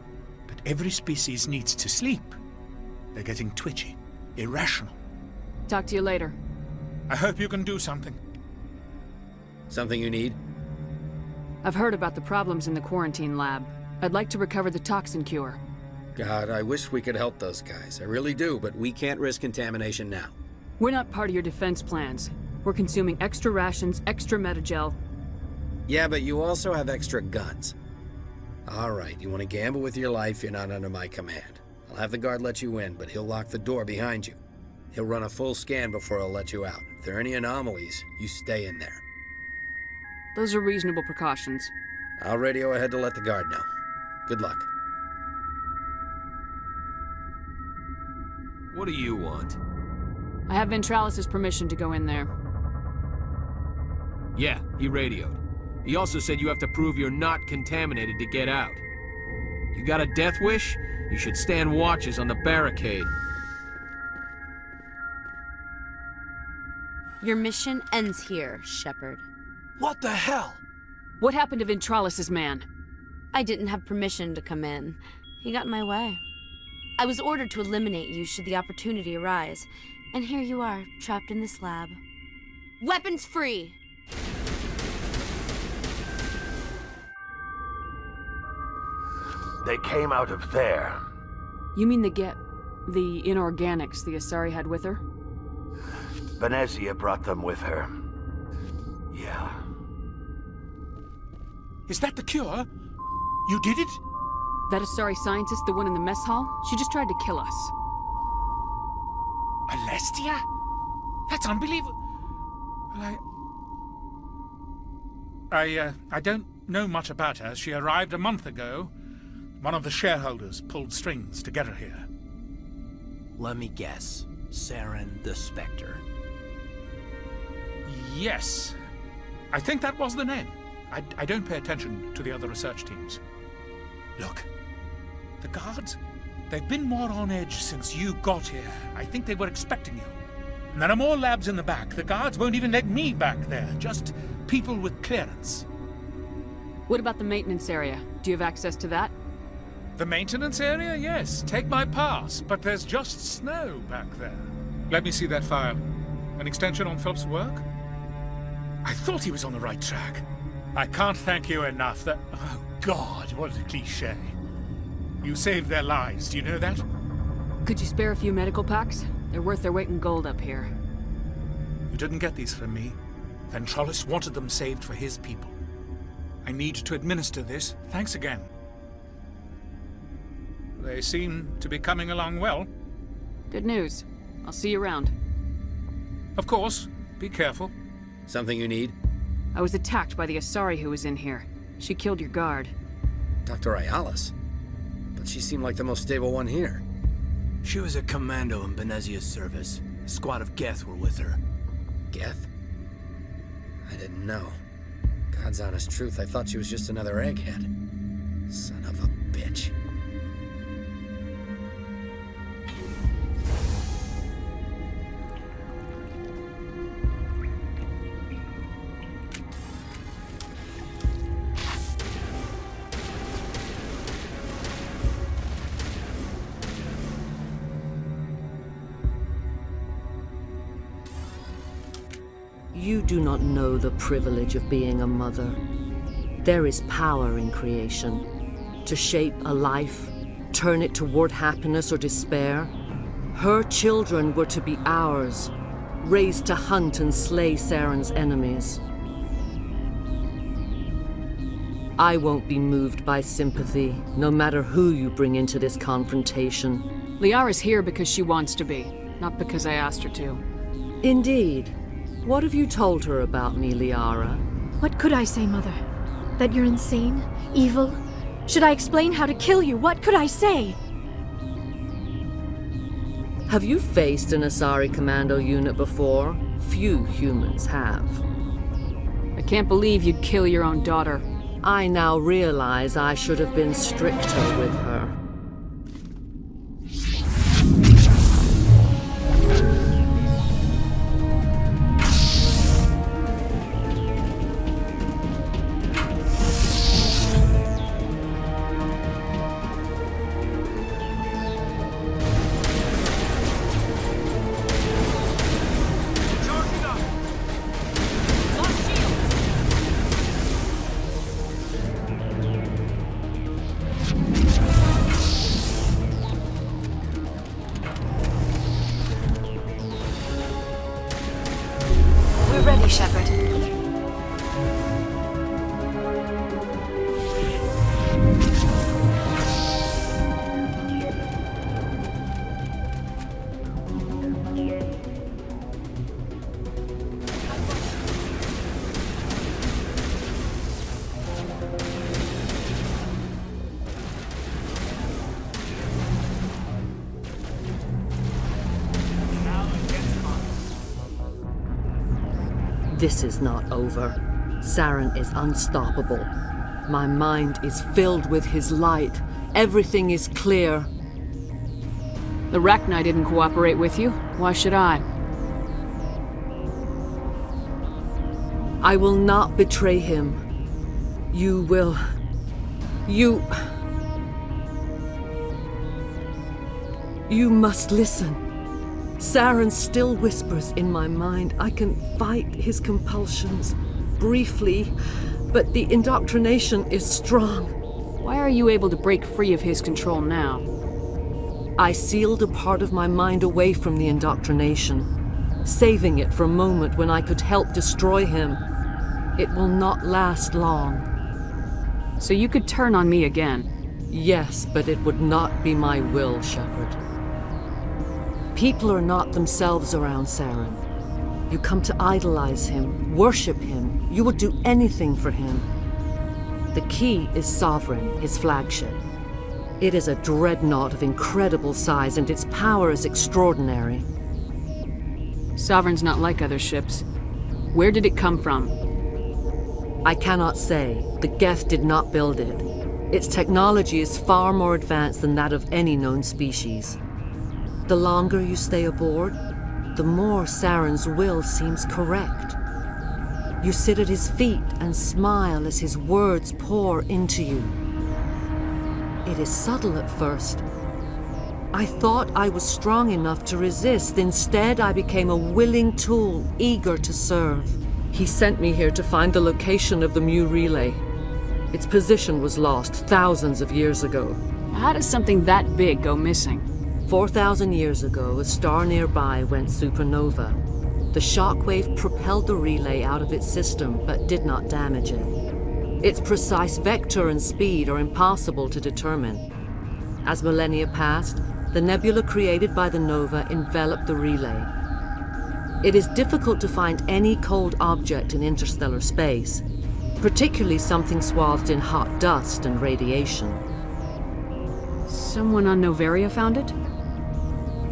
But every species needs to sleep. They're getting twitchy, irrational. Talk to you later. I hope you can do something. Something you need? I've heard about the problems in the quarantine lab. I'd like to recover the toxin cure. God, I wish we could help those guys. I really do, but we can't risk contamination now. We're not part of your defense plans. We're consuming extra rations, extra metagel. Yeah, but you also have extra guns. All right, you want to gamble with your life, you're not under my command. I'll have the guard let you in, but he'll lock the door behind you. He'll run a full scan before he'll let you out. If there are any anomalies, you stay in there. Those are reasonable precautions. I'll radio ahead to let the guard know. Good luck. What do you want? I have Ventralis' permission to go in there. Yeah, he radioed. He also said you have to prove you're not contaminated to get out. You got a death wish? You should stand watches on the barricade. Your mission ends here, Shepard. What the hell? What happened to Ventralis' man? I didn't have permission to come in. He got in my way. I was ordered to eliminate you should the opportunity arise. And here you are, trapped in this lab. Weapons free! They came out of there. You mean the inorganics the Asari had with her? Benezia brought them with her. Yeah. Is that the cure? You did it? That Asari scientist, the one in the mess hall? She just tried to kill us. Alestia? That's unbelievable. Well, I don't know much about her. She arrived a month ago. One of the shareholders pulled strings to get her here. Let me guess. Saren the Spectre. Yes. I think that was the name. I don't pay attention to the other research teams. Look, the guards, they've been more on edge since you got here. I think they were expecting you. And there are more labs in the back. The guards won't even let me back there. Just people with clearance. What about the maintenance area? Do you have access to that? The maintenance area? Yes. Take my pass. But there's just snow back there. Let me see that file. An extension on Philip's work? I thought he was on the right track. I can't thank you enough that... Oh, God, what a cliché. You saved their lives, do you know that? Could you spare a few medical packs? They're worth their weight in gold up here. You didn't get these from me. Ventralis wanted them saved for his people. I need to administer this. Thanks again. They seem to be coming along well. Good news. I'll see you around. Of course. Be careful. Something you need? I was attacked by the Asari who was in here. She killed your guard. Dr. Ayalis? But she seemed like the most stable one here. She was a commando in Benezia's service. A squad of Geth were with her. Geth? I didn't know. God's honest truth, I thought she was just another egghead. Son of a bitch. You do not know the privilege of being a mother. There is power in creation. To shape a life, turn it toward happiness or despair. Her children were to be ours, raised to hunt and slay Saren's enemies. I won't be moved by sympathy, no matter who you bring into this confrontation. Liara's here because she wants to be, not because I asked her to. Indeed. What have you told her about me, Liara? What could I say, Mother? That you're insane? Evil? Should I explain how to kill you? What could I say? Have you faced an Asari commando unit before? Few humans have. I can't believe you'd kill your own daughter. I now realize I should have been stricter with her. This is not over. Saren is unstoppable. My mind is filled with his light. Everything is clear. The Rachni didn't cooperate with you. Why should I? I will not betray him. You will... You must listen. Saren still whispers in my mind. I can fight his compulsions, briefly, but the indoctrination is strong. Why are you able to break free of his control now? I sealed a part of my mind away from the indoctrination, saving it for a moment when I could help destroy him. It will not last long. So you could turn on me again? Yes, but it would not be my will, Shepard. People are not themselves around Saren. You come to idolize him, worship him. You would do anything for him. The key is Sovereign, his flagship. It is a dreadnought of incredible size, and its power is extraordinary. Sovereign's not like other ships. Where did it come from? I cannot say. The Geth did not build it. Its technology is far more advanced than that of any known species. The longer you stay aboard, the more Saren's will seems correct. You sit at his feet and smile as his words pour into you. It is subtle at first. I thought I was strong enough to resist. Instead, I became a willing tool, eager to serve. He sent me here to find the location of the Mu relay. Its position was lost thousands of years ago. How does something that big go missing? 4,000 years ago, a star nearby went supernova. The shockwave propelled the relay out of its system, but did not damage it. Its precise vector and speed are impossible to determine. As millennia passed, the nebula created by the nova enveloped the relay. It is difficult to find any cold object in interstellar space, particularly something swathed in hot dust and radiation. Someone on Noveria found it?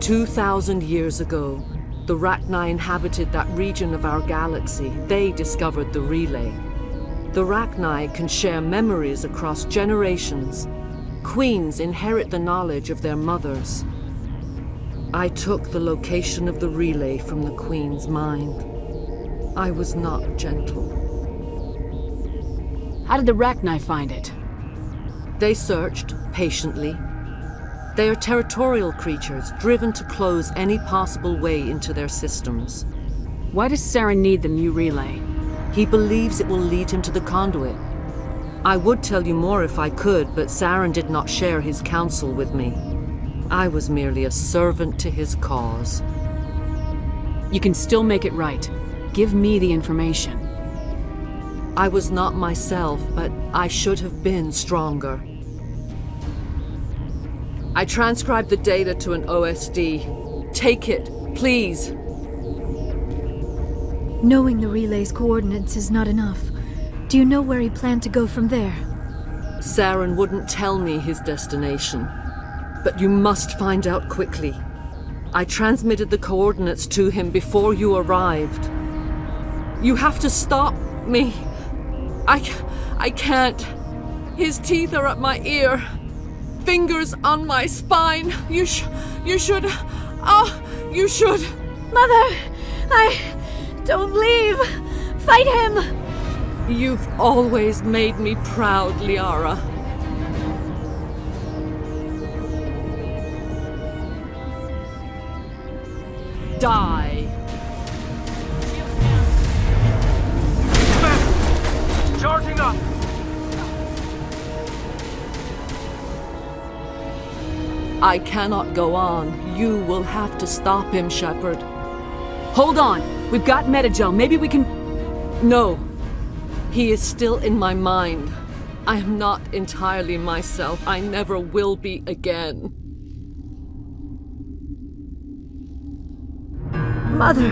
2,000 years ago, the Rachni inhabited that region of our galaxy. They discovered the relay. The Rachni can share memories across generations. Queens inherit the knowledge of their mothers. I took the location of the relay from the Queen's mind. I was not gentle. How did the Rachni find it? They searched, patiently. They are territorial creatures, driven to close any possible way into their systems. Why does Saren need the Mu relay? He believes it will lead him to the conduit. I would tell you more if I could, but Saren did not share his counsel with me. I was merely a servant to his cause. You can still make it right. Give me the information. I was not myself, but I should have been stronger. I transcribed the data to an OSD. Take it, please. Knowing the relay's coordinates is not enough. Do you know where he planned to go from there? Saren wouldn't tell me his destination. But you must find out quickly. I transmitted the coordinates to him before you arrived. You have to stop me. I can't. His teeth are at my ear. Fingers on my spine. You should. You should. Mother! Don't leave! Fight him! You've always made me proud, Liara. Die! Charging up! I cannot go on. You will have to stop him, Shepard. Hold on! We've got Metagel. Maybe we can... No. He is still in my mind. I am not entirely myself. I never will be again. Mother!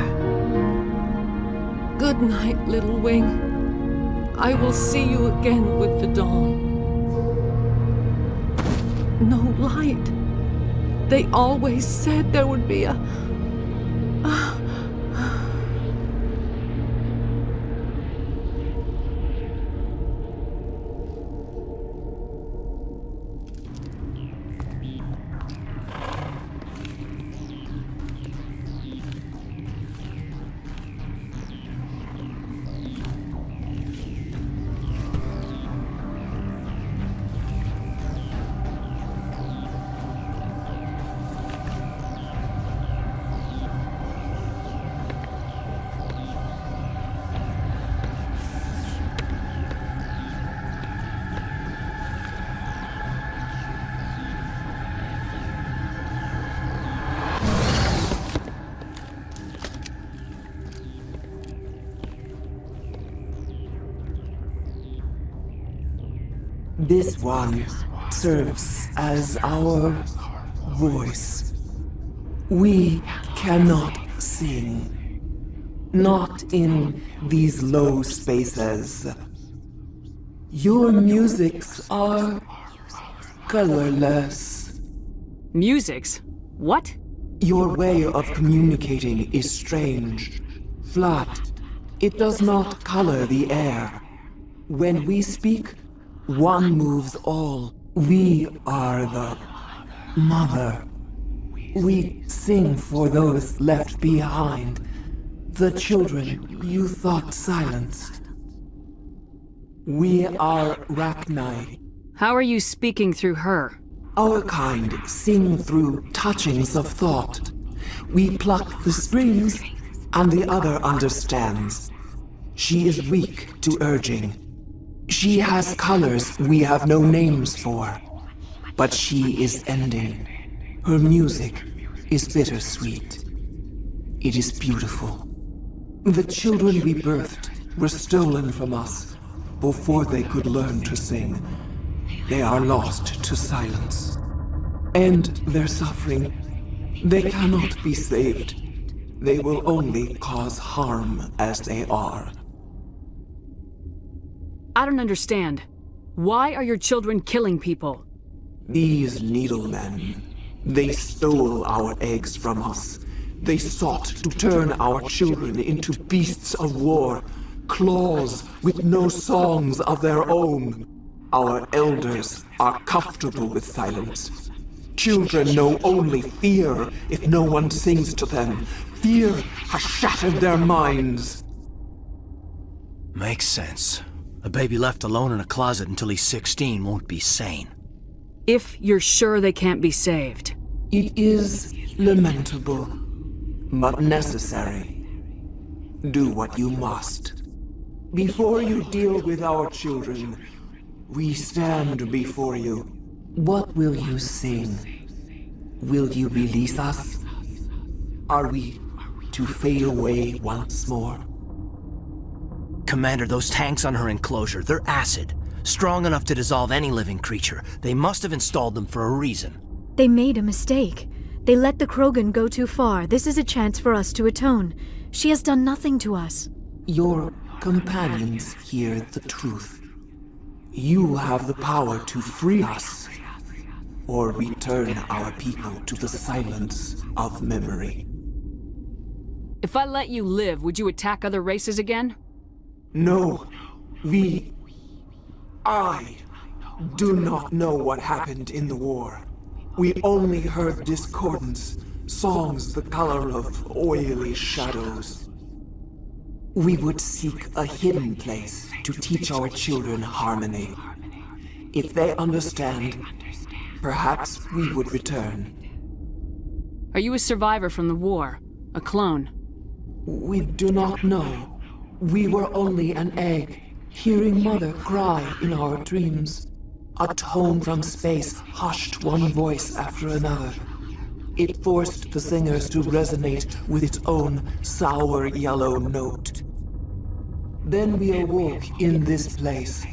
Good night, little wing. I will see you again with the dawn. No light. They always said there would be a... This one serves as our voice. We cannot sing. Not in these low spaces. Your musics are colorless. Musics? What? Your way of communicating is strange, flat. It does not color the air. When we speak, one moves all. We are the mother. We sing for those left behind. The children you thought silenced. We are Rachni. How are you speaking through her? Our kind sing through touchings of thought. We pluck the strings, and the other understands. She is weak to urging. She has colors we have no names for. But she is ending. Her music is bittersweet. It is beautiful. The children we birthed were stolen from us before they could learn to sing. They are lost to silence. And their suffering, they cannot be saved. They will only cause harm as they are. I don't understand. Why are your children killing people? These needlemen, they stole our eggs from us. They sought to turn our children into beasts of war, claws with no songs of their own. Our elders are comfortable with silence. Children know only fear if no one sings to them. Fear has shattered their minds. Makes sense. A baby left alone in a closet until he's 16 won't be sane. If you're sure they can't be saved. It is lamentable, but necessary. Do what you must. Before you deal with our children, we stand before you. What will you sing? Will you release us? Are we to fade away once more? Commander, those tanks on her enclosure, they're acid. Strong enough to dissolve any living creature. They must have installed them for a reason. They made a mistake. They let the Krogan go too far. This is a chance for us to atone. She has done nothing to us. Your companions hear the truth. You have the power to free us, or return our people to the silence of memory. If I let you live, would you attack other races again? No, I do not know what happened in the war. We only heard discordance, songs the color of oily shadows. We would seek a hidden place to teach our children harmony. If they understand, perhaps we would return. Are you a survivor from the war? A clone? We do not know. We were only an egg, hearing Mother cry in our dreams. A tone from space hushed one voice after another. It forced the singers to resonate with its own sour yellow note. Then we awoke in this place,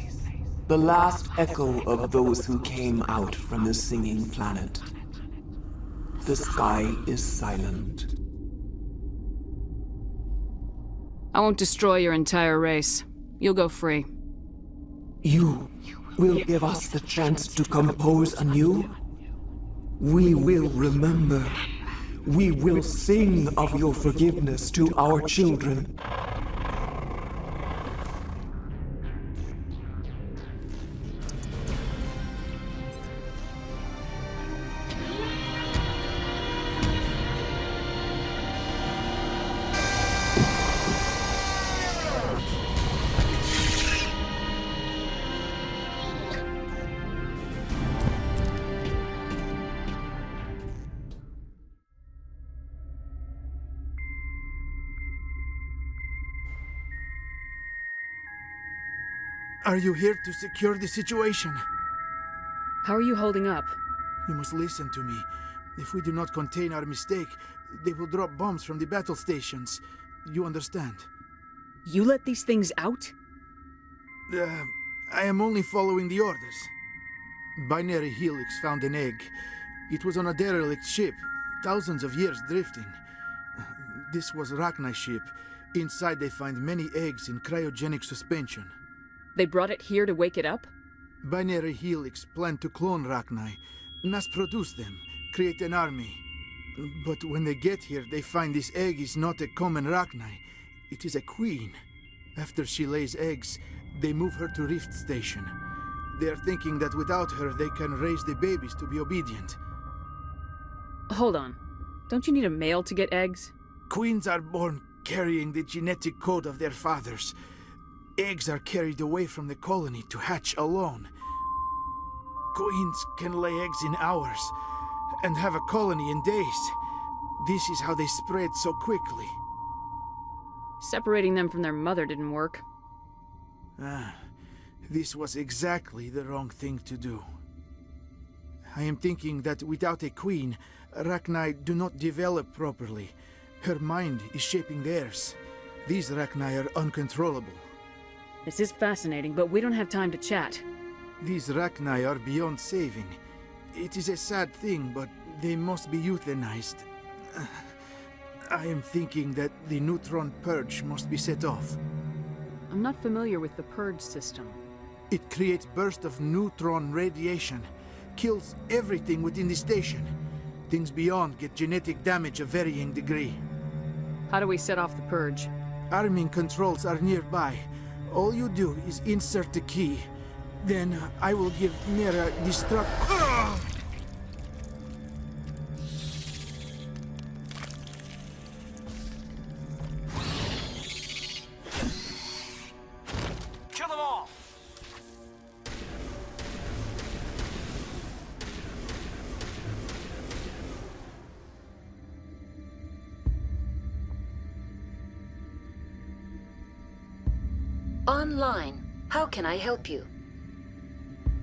the last echo of those who came out from the singing planet. The sky is silent. I won't destroy your entire race. You'll go free. You will give us the chance to compose anew? We will remember. We will sing of your forgiveness to our children. Are you here to secure the situation? How are you holding up? You must listen to me. If we do not contain our mistake, they will drop bombs from the battle stations. You understand? You let these things out? I am only following the orders. Binary Helix found an egg. It was on a derelict ship, thousands of years drifting. This was Rachni's ship. Inside they find many eggs in cryogenic suspension. They brought it here to wake it up? Binary Helix planned to clone Rachni, mass-produce them, create an army. But when they get here, they find this egg is not a common Rachni. It is a queen. After she lays eggs, they move her to Rift Station. They are thinking that without her, they can raise the babies to be obedient. Hold on. Don't you need a male to get eggs? Queens are born carrying the genetic code of their fathers. Eggs are carried away from the colony to hatch alone. Queens can lay eggs in hours and have a colony in days. This is how they spread so quickly. Separating them from their mother didn't work. This was exactly the wrong thing to do. I am thinking that without a queen, Rachni do not develop properly. Her mind is shaping theirs. These Rachni are uncontrollable. This is fascinating, but we don't have time to chat. These Rachni are beyond saving. It is a sad thing, but they must be euthanized. I am thinking that the neutron purge must be set off. I'm not familiar with the purge system. It creates bursts of neutron radiation, kills everything within the station. Things beyond get genetic damage of varying degree. How do we set off the purge? Arming controls are nearby. All you do is insert the key. Then I will give Mira destruct... Kill them all! Online. How can I help you?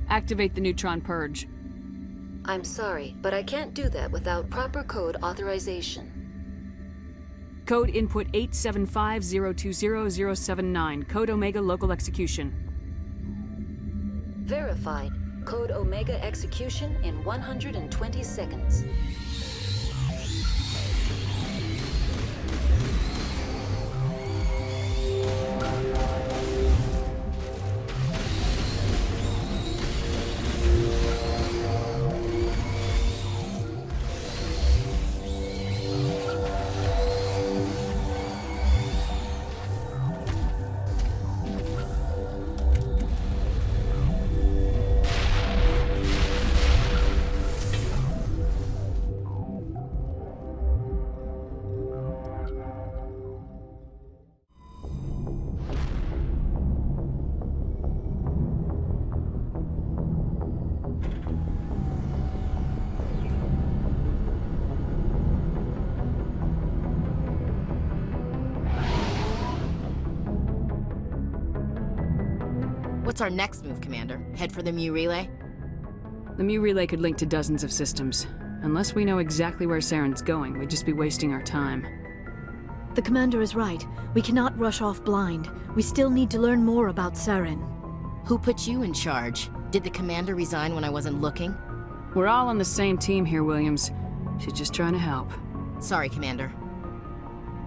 Activate the neutron purge. I'm sorry, but I can't do that without proper code authorization. Code input 875020079. Code Omega local execution. Verified. Code Omega execution in 120 seconds. What's our next move, Commander? Head for the Mu Relay? The Mu Relay could link to dozens of systems. Unless we know exactly where Saren's going, we'd just be wasting our time. The Commander is right. We cannot rush off blind. We still need to learn more about Saren. Who put you in charge? Did the Commander resign when I wasn't looking? We're all on the same team here, Williams. She's just trying to help. Sorry, Commander.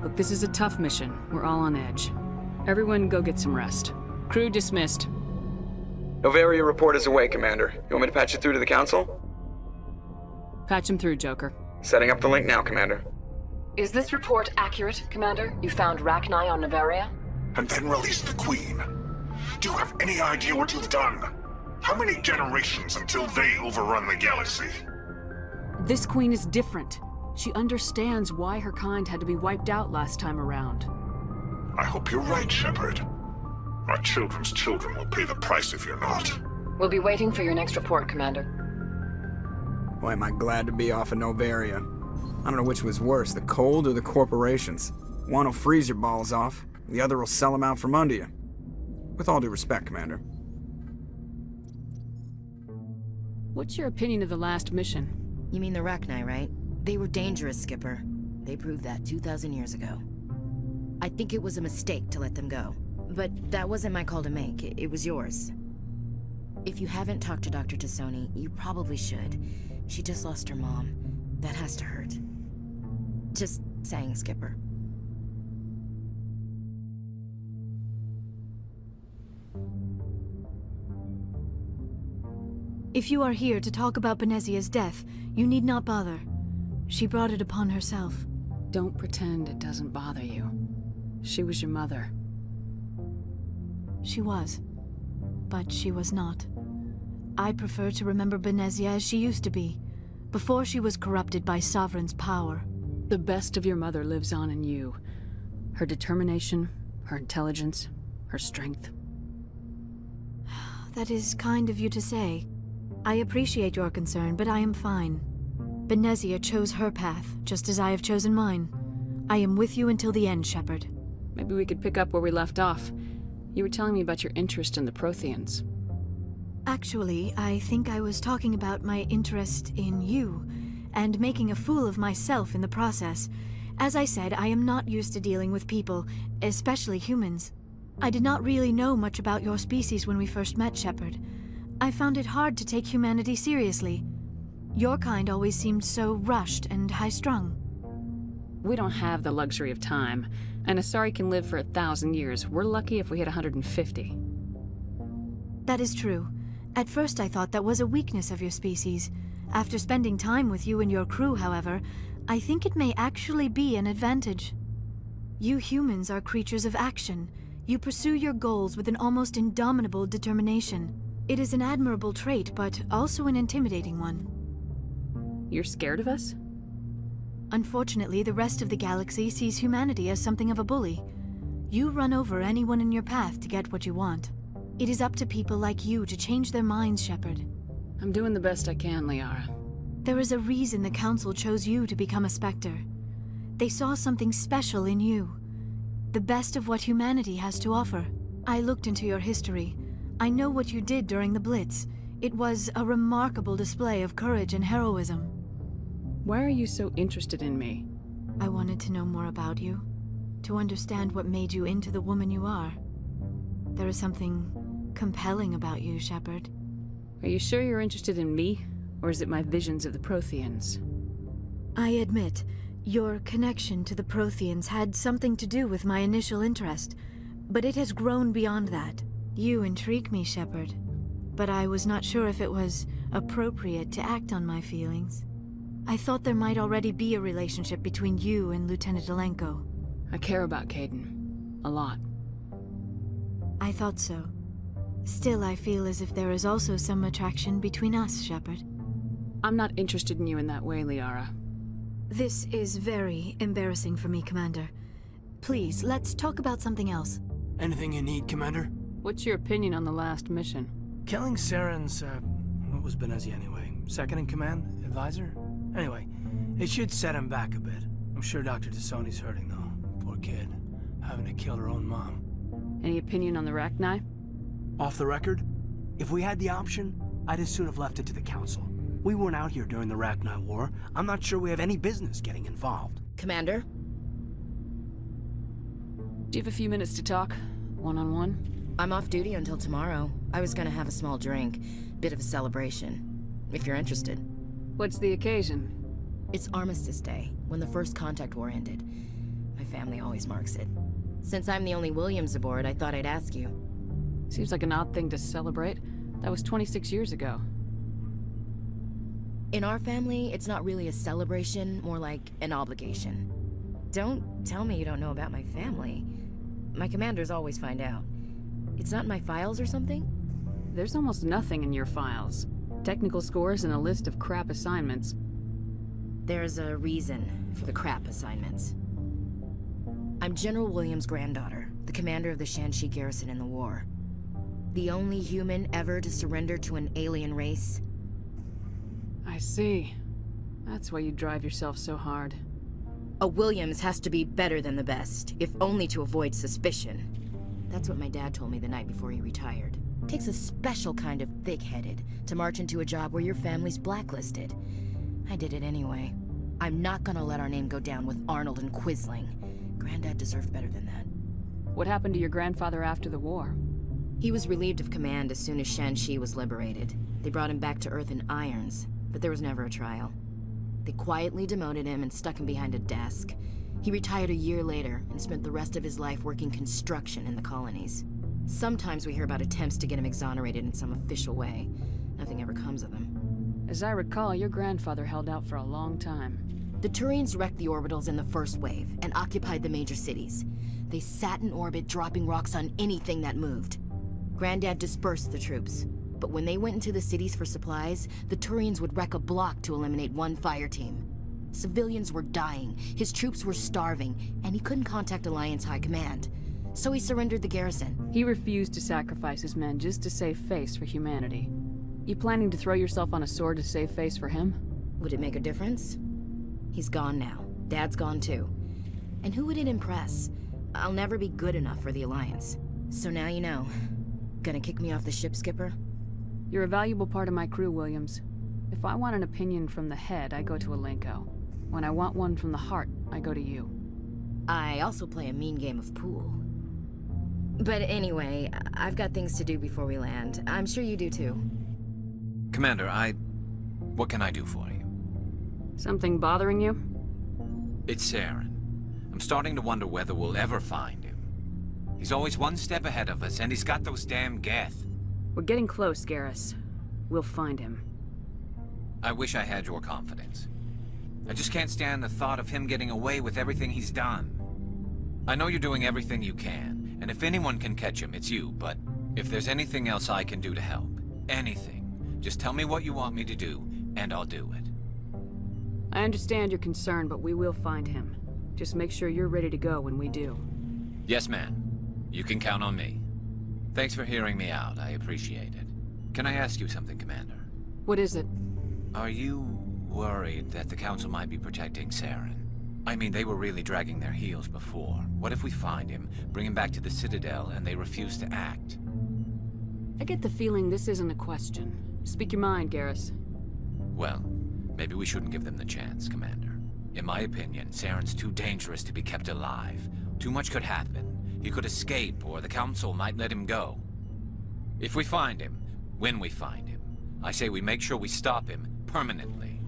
Look, this is a tough mission. We're all on edge. Everyone go get some rest. Crew dismissed. Noveria report is away, Commander. You want me to patch it through to the Council? Patch him through, Joker. Setting up the link now, Commander. Is this report accurate, Commander? You found Rachni on Noveria? And then released the Queen. Do you have any idea what you've done? How many generations until they overrun the galaxy? This Queen is different. She understands why her kind had to be wiped out last time around. I hope you're right, Shepard. Our children's children will pay the price if you're not. We'll be waiting for your next report, Commander. Boy, am I glad to be off of Noveria. I don't know which was worse, the cold or the corporations. One will freeze your balls off, the other will sell them out from under you. With all due respect, Commander. What's your opinion of the last mission? You mean the Rachni, right? They were dangerous, Skipper. They proved that 2,000 years ago. I think it was a mistake to let them go. But that wasn't my call to make. It was yours. If you haven't talked to Dr. Tassoni, you probably should. She just lost her mom. That has to hurt. Just saying, Skipper. If you are here to talk about Benezia's death, you need not bother. She brought it upon herself. Don't pretend it doesn't bother you. She was your mother. She was. But she was not. I prefer to remember Benezia as she used to be, before she was corrupted by Sovereign's power. The best of your mother lives on in you. Her determination, her intelligence, her strength. That is kind of you to say. I appreciate your concern, but I am fine. Benezia chose her path, just as I have chosen mine. I am with you until the end, Shepard. Maybe we could pick up where we left off. You were telling me about your interest in the Protheans. Actually, I think I was talking about my interest in you, and making a fool of myself in the process. As I said, I am not used to dealing with people, especially humans. I did not really know much about your species when we first met, Shepard. I found it hard to take humanity seriously. Your kind always seemed so rushed and high-strung. We don't have the luxury of time. An Asari can live for 1,000 years. We're lucky if we hit 150. That is true. At first I thought that was a weakness of your species. After spending time with you and your crew, however, I think it may actually be an advantage. You humans are creatures of action. You pursue your goals with an almost indomitable determination. It is an admirable trait, but also an intimidating one. You're scared of us? Unfortunately, the rest of the galaxy sees humanity as something of a bully. You run over anyone in your path to get what you want. It is up to people like you to change their minds, Shepard. I'm doing the best I can, Liara. There is a reason the Council chose you to become a Spectre. They saw something special in you. The best of what humanity has to offer. I looked into your history. I know what you did during the Blitz. It was a remarkable display of courage and heroism. Why are you so interested in me? I wanted to know more about you. To understand what made you into the woman you are. There is something compelling about you, Shepard. Are you sure you're interested in me? Or is it my visions of the Protheans? I admit, your connection to the Protheans had something to do with my initial interest. But it has grown beyond that. You intrigue me, Shepard. But I was not sure if it was appropriate to act on my feelings. I thought there might already be a relationship between you and Lieutenant Alenko. I care about Kaidan. A lot. I thought so. Still, I feel as if there is also some attraction between us, Shepard. I'm not interested in you in that way, Liara. This is very embarrassing for me, Commander. Please, let's talk about something else. Anything you need, Commander? What's your opinion on the last mission? Killing Saren's, what was Benezia anyway? Second in command? Advisor? Anyway, it should set him back a bit. I'm sure Dr. Tassoni's hurting, though. Poor kid. Having to kill her own mom. Any opinion on the Rachni? Off the record, if we had the option, I'd as soon have left it to the Council. We weren't out here during the Rachni War. I'm not sure we have any business getting involved. Commander? Do you have a few minutes to talk? One-on-one? I'm off duty until tomorrow. I was gonna have a small drink. Bit of a celebration. If you're interested. What's the occasion? It's Armistice Day, when the First Contact War ended. My family always marks it. Since I'm the only Williams aboard, I thought I'd ask you. Seems like an odd thing to celebrate. That was 26 years ago. In our family, it's not really a celebration, more like an obligation. Don't tell me you don't know about my family. My commanders always find out. It's not in my files or something? There's almost nothing in your files. Technical scores and a list of crap assignments. There's a reason for the crap assignments. I'm General Williams' granddaughter, the commander of the Shanxi garrison in the war. The only human ever to surrender to an alien race. I see. That's why you drive yourself so hard. A Williams has to be better than the best, if only to avoid suspicion. That's what my dad told me the night before he retired. Takes a special kind of thick-headed to march into a job where your family's blacklisted. I did it anyway. I'm not gonna let our name go down with Arnold and Quisling. Granddad deserved better than that. What happened to your grandfather after the war? He was relieved of command as soon as Shan-Chi was liberated. They brought him back to Earth in irons, but there was never a trial. They quietly demoted him and stuck him behind a desk. He retired a year later and spent the rest of his life working construction in the colonies. Sometimes we hear about attempts to get him exonerated in some official way. Nothing ever comes of them. As I recall, your grandfather held out for a long time. The Turians wrecked the orbitals in the first wave and occupied the major cities. They sat in orbit, dropping rocks on anything that moved. Granddad dispersed the troops, but when they went into the cities for supplies, the Turians would wreck a block to eliminate one fire team. Civilians were dying, his troops were starving, and he couldn't contact Alliance High Command. So he surrendered the garrison. He refused to sacrifice his men just to save face for humanity. You planning to throw yourself on a sword to save face for him? Would it make a difference? He's gone now. Dad's gone too. And who would it impress? I'll never be good enough for the Alliance. So now you know. Gonna kick me off the ship, Skipper? You're a valuable part of my crew, Williams. If I want an opinion from the head, I go to Alenko. When I want one from the heart, I go to you. I also play a mean game of pool. But anyway, I've got things to do before we land. I'm sure you do too. Commander, what can I do for you? Something bothering you? It's Saren. I'm starting to wonder whether we'll ever find him. He's always one step ahead of us, and he's got those damn Geth. We're getting close, Garrus. We'll find him. I wish I had your confidence. I just can't stand the thought of him getting away with everything he's done. I know you're doing everything you can, and if anyone can catch him, it's you, but if there's anything else I can do to help, anything, just tell me what you want me to do, and I'll do it. I understand your concern, but we will find him. Just make sure you're ready to go when we do. Yes, ma'am. You can count on me. Thanks for hearing me out. I appreciate it. Can I ask you something, Commander? What is it? Are you worried that the Council might be protecting Saren? I mean, they were really dragging their heels before. What if we find him, bring him back to the Citadel, and they refuse to act? I get the feeling this isn't a question. Speak your mind, Garrus. Well, maybe we shouldn't give them the chance, Commander. In my opinion, Saren's too dangerous to be kept alive. Too much could happen. He could escape, or the Council might let him go. If we find him, when we find him, I say we make sure we stop him permanently.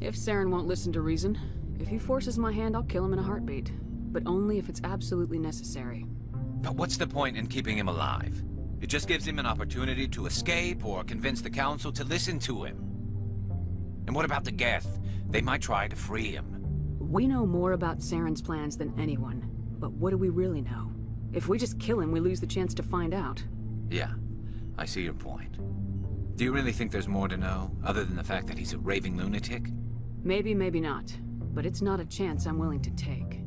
If Saren won't listen to reason, if he forces my hand, I'll kill him in a heartbeat. But only if it's absolutely necessary. But what's the point in keeping him alive? It just gives him an opportunity to escape or convince the Council to listen to him. And what about the Geth? They might try to free him. We know more about Saren's plans than anyone. But what do we really know? If we just kill him, we lose the chance to find out. Yeah, I see your point. Do you really think there's more to know, other than the fact that he's a raving lunatic? Maybe, maybe not. But it's not a chance I'm willing to take.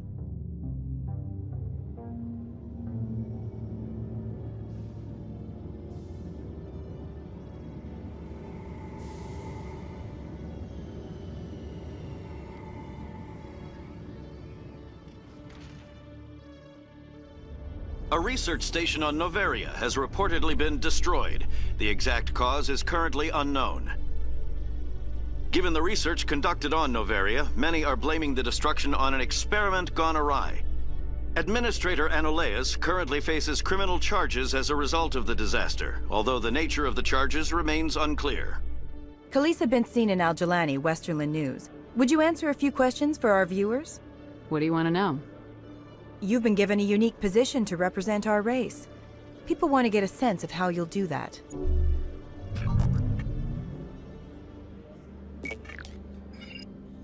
A research station on Noveria has reportedly been destroyed. The exact cause is currently unknown. Given the research conducted on Noveria, many are blaming the destruction on an experiment gone awry. Administrator Anoleus currently faces criminal charges as a result of the disaster, although the nature of the charges remains unclear. Khalisah been seen in al-Jilani, Westerland News. Would you answer a few questions for our viewers? What do you want to know? You've been given a unique position to represent our race. People want to get a sense of how you'll do that.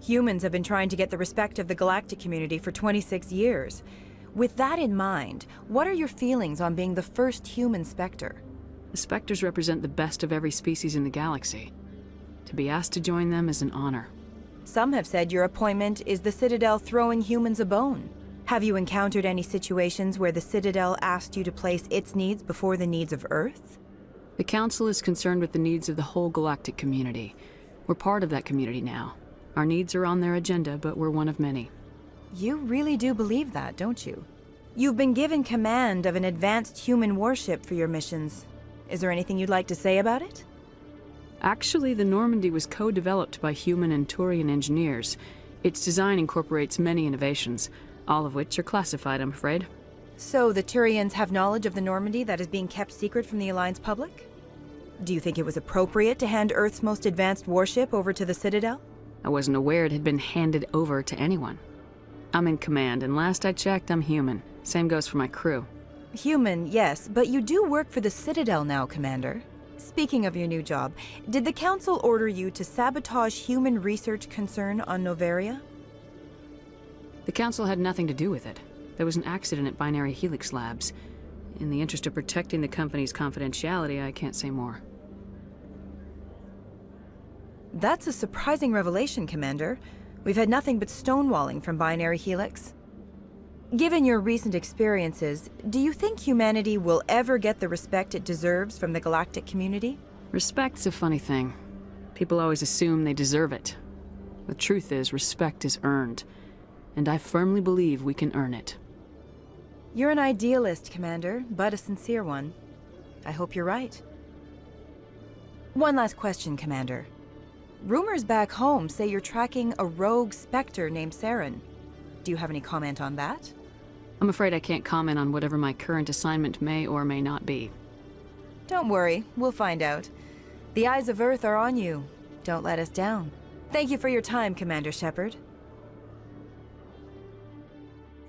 Humans have been trying to get the respect of the galactic community for 26 years. With that in mind, what are your feelings on being the first human Spectre? The Spectres represent the best of every species in the galaxy. To be asked to join them is an honor. Some have said your appointment is the Citadel throwing humans a bone. Have you encountered any situations where the Citadel asked you to place its needs before the needs of Earth? The Council is concerned with the needs of the whole galactic community. We're part of that community now. Our needs are on their agenda, but we're one of many. You really do believe that, don't you? You've been given command of an advanced human warship for your missions. Is there anything you'd like to say about it? Actually, the Normandy was co-developed by human and Turian engineers. Its design incorporates many innovations, all of which are classified, I'm afraid. So the Turians have knowledge of the Normandy that is being kept secret from the Alliance public? Do you think it was appropriate to hand Earth's most advanced warship over to the Citadel? I wasn't aware it had been handed over to anyone. I'm in command, and last I checked, I'm human. Same goes for my crew. Human, yes, but you do work for the Citadel now, Commander. Speaking of your new job, did the Council order you to sabotage human research concern on Noveria? The Council had nothing to do with it. There was an accident at Binary Helix Labs. In the interest of protecting the company's confidentiality, I can't say more. That's a surprising revelation, Commander. We've had nothing but stonewalling from Binary Helix. Given your recent experiences, do you think humanity will ever get the respect it deserves from the galactic community? Respect's a funny thing. People always assume they deserve it. The truth is, respect is earned. And I firmly believe we can earn it. You're an idealist, Commander, but a sincere one. I hope you're right. One last question, Commander. Rumors back home say you're tracking a rogue Spectre named Saren. Do you have any comment on that? I'm afraid I can't comment on whatever my current assignment may or may not be. Don't worry, we'll find out. The eyes of Earth are on you. Don't let us down. Thank you for your time, Commander Shepard.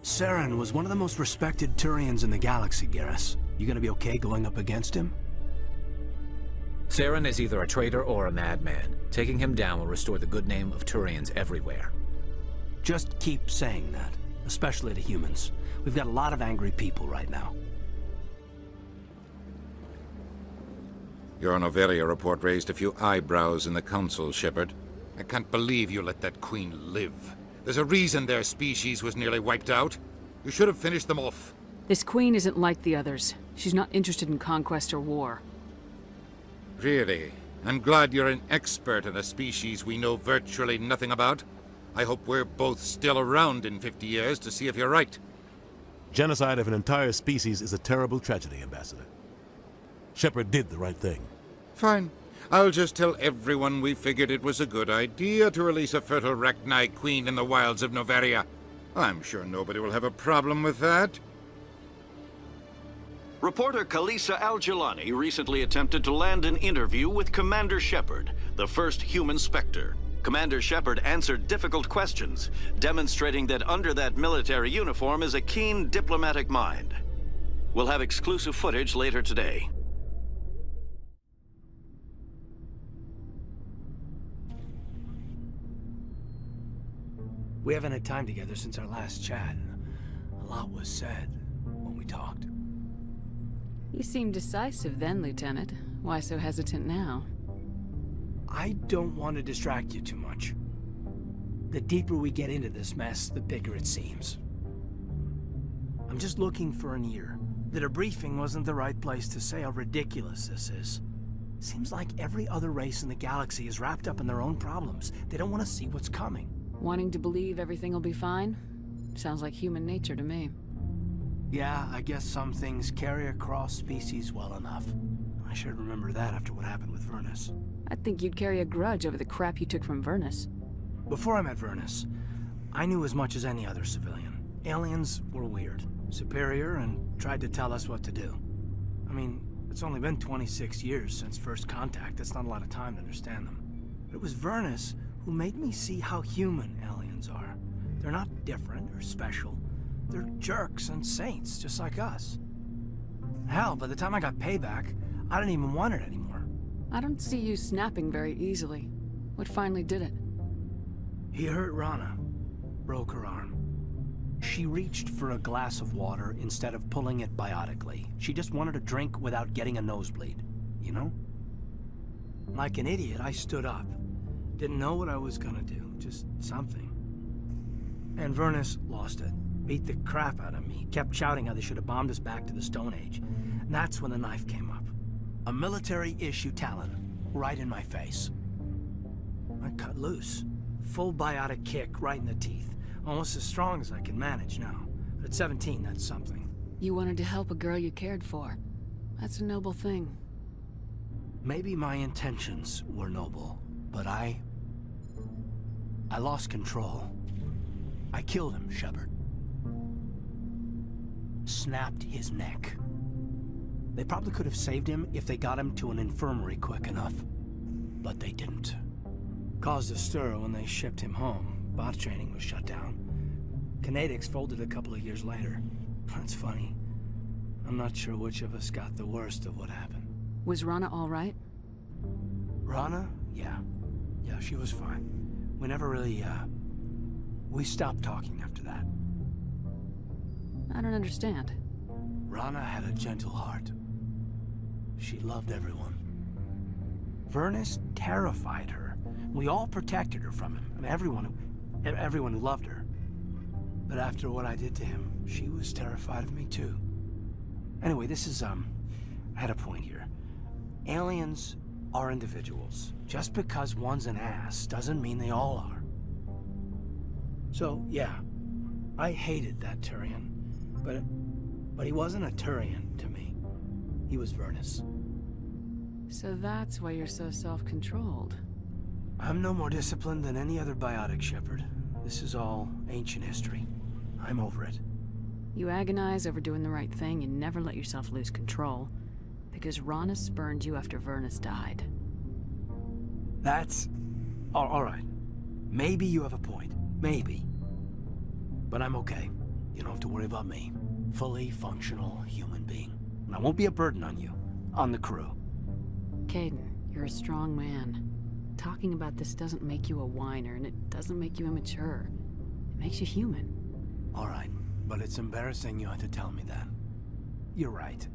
Saren was one of the most respected Turians in the galaxy, Garrus. You gonna be okay going up against him? Saren is either a traitor or a madman. Taking him down will restore the good name of Turians everywhere. Just keep saying that, especially to humans. We've got a lot of angry people right now. Your Noveria report raised a few eyebrows in the Council, Shepard. I can't believe you let that Queen live. There's a reason their species was nearly wiped out. You should have finished them off. This Queen isn't like the others. She's not interested in conquest or war. Really? I'm glad you're an expert in a species we know virtually nothing about. I hope we're both still around in 50 years to see if you're right. Genocide of an entire species is a terrible tragedy, Ambassador. Shepard did the right thing. Fine. I'll just tell everyone we figured it was a good idea to release a fertile Rachni queen in the wilds of Noveria. I'm sure nobody will have a problem with that. Reporter Khalisah al-Jilani recently attempted to land an interview with Commander Shepard, the first human Spectre. Commander Shepard answered difficult questions, demonstrating that under that military uniform is a keen diplomatic mind. We'll have exclusive footage later today. We haven't had time together since our last chat. A lot was said when we talked. You seemed decisive then, Lieutenant. Why so hesitant now? I don't want to distract you too much. The deeper we get into this mess, the bigger it seems. I'm just looking for an ear. The debriefing wasn't the right place to say how ridiculous this is. Seems like every other race in the galaxy is wrapped up in their own problems. They don't want to see what's coming. Wanting to believe everything will be fine? Sounds like human nature to me. Yeah, I guess some things carry across species well enough. I should remember that after what happened with Vernus. I'd think you'd carry a grudge over the crap you took from Vernus. Before I met Vernus, I knew as much as any other civilian. Aliens were weird, superior, and tried to tell us what to do. I mean, it's only been 26 years since first contact. That's not a lot of time to understand them. But it was Vernus who made me see how human aliens are. They're not different or special. They're jerks and saints, just like us. Hell, by the time I got payback, I didn't even want it anymore. I don't see you snapping very easily. What finally did it? He hurt Rana. Broke her arm. She reached for a glass of water instead of pulling it biotically. She just wanted a drink without getting a nosebleed, you know? Like an idiot, I stood up. Didn't know what I was gonna do, just something. And Vernus lost it. Beat the crap out of me. Kept shouting how they should have bombed us back to the Stone Age. And that's when the knife came up. A military-issue talon, right in my face. I cut loose. Full biotic kick right in the teeth. Almost as strong as I can manage now. But at 17, that's something. You wanted to help a girl you cared for. That's a noble thing. Maybe my intentions were noble, but I lost control. I killed him, Shepard. snapped his neck. They probably could have saved him if they got him to an infirmary quick enough. But they didn't. Caused a stir when they shipped him home. Bot training was shut down. Kinetics folded a couple of years later. That's funny. I'm not sure which of us got the worst of what happened. Was Rana all right? Rana? Yeah. Yeah, she was fine. We never really, we stopped talking after that. I don't understand. Rana had a gentle heart. She loved everyone. Vernus terrified her. We all protected her from him. I mean, everyone who loved her. But after what I did to him, she was terrified of me too. Anyway, this is, I had a point here. Aliens are individuals. Just because one's an ass doesn't mean they all are. So, yeah, I hated that Turian. But he wasn't a Turian to me. He was Vernus. So that's why you're so self-controlled. I'm no more disciplined than any other biotic, Shepard. This is all ancient history. I'm over it. You agonize over doing the right thing and never let yourself lose control. Because Rana spurned you after Vernus died. That's... all right. Maybe you have a point. Maybe. But I'm okay. You don't have to worry about me. Fully functional human being. And I won't be a burden on you. On the crew. Kaidan, you're a strong man. Talking about this doesn't make you a whiner, and it doesn't make you immature. It makes you human. All right. But it's embarrassing you had to tell me that. You're right.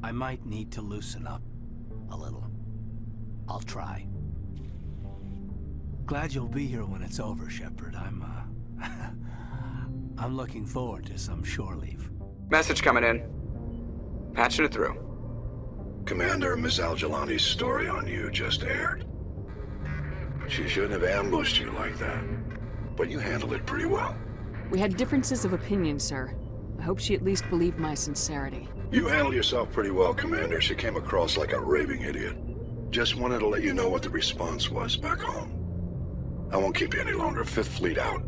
I might need to loosen up a little. I'll try. Glad you'll be here when it's over, Shepard. I'm looking forward to some shore leave. Message coming in. Patching it through. Commander, Miss al-Jilani's story on you just aired. She shouldn't have ambushed you like that, but you handled it pretty well. We had differences of opinion, sir. I hope she at least believed my sincerity. You handled yourself pretty well, Commander. She came across like a raving idiot. Just wanted to let you know what the response was back home. I won't keep you any longer. Fifth Fleet out.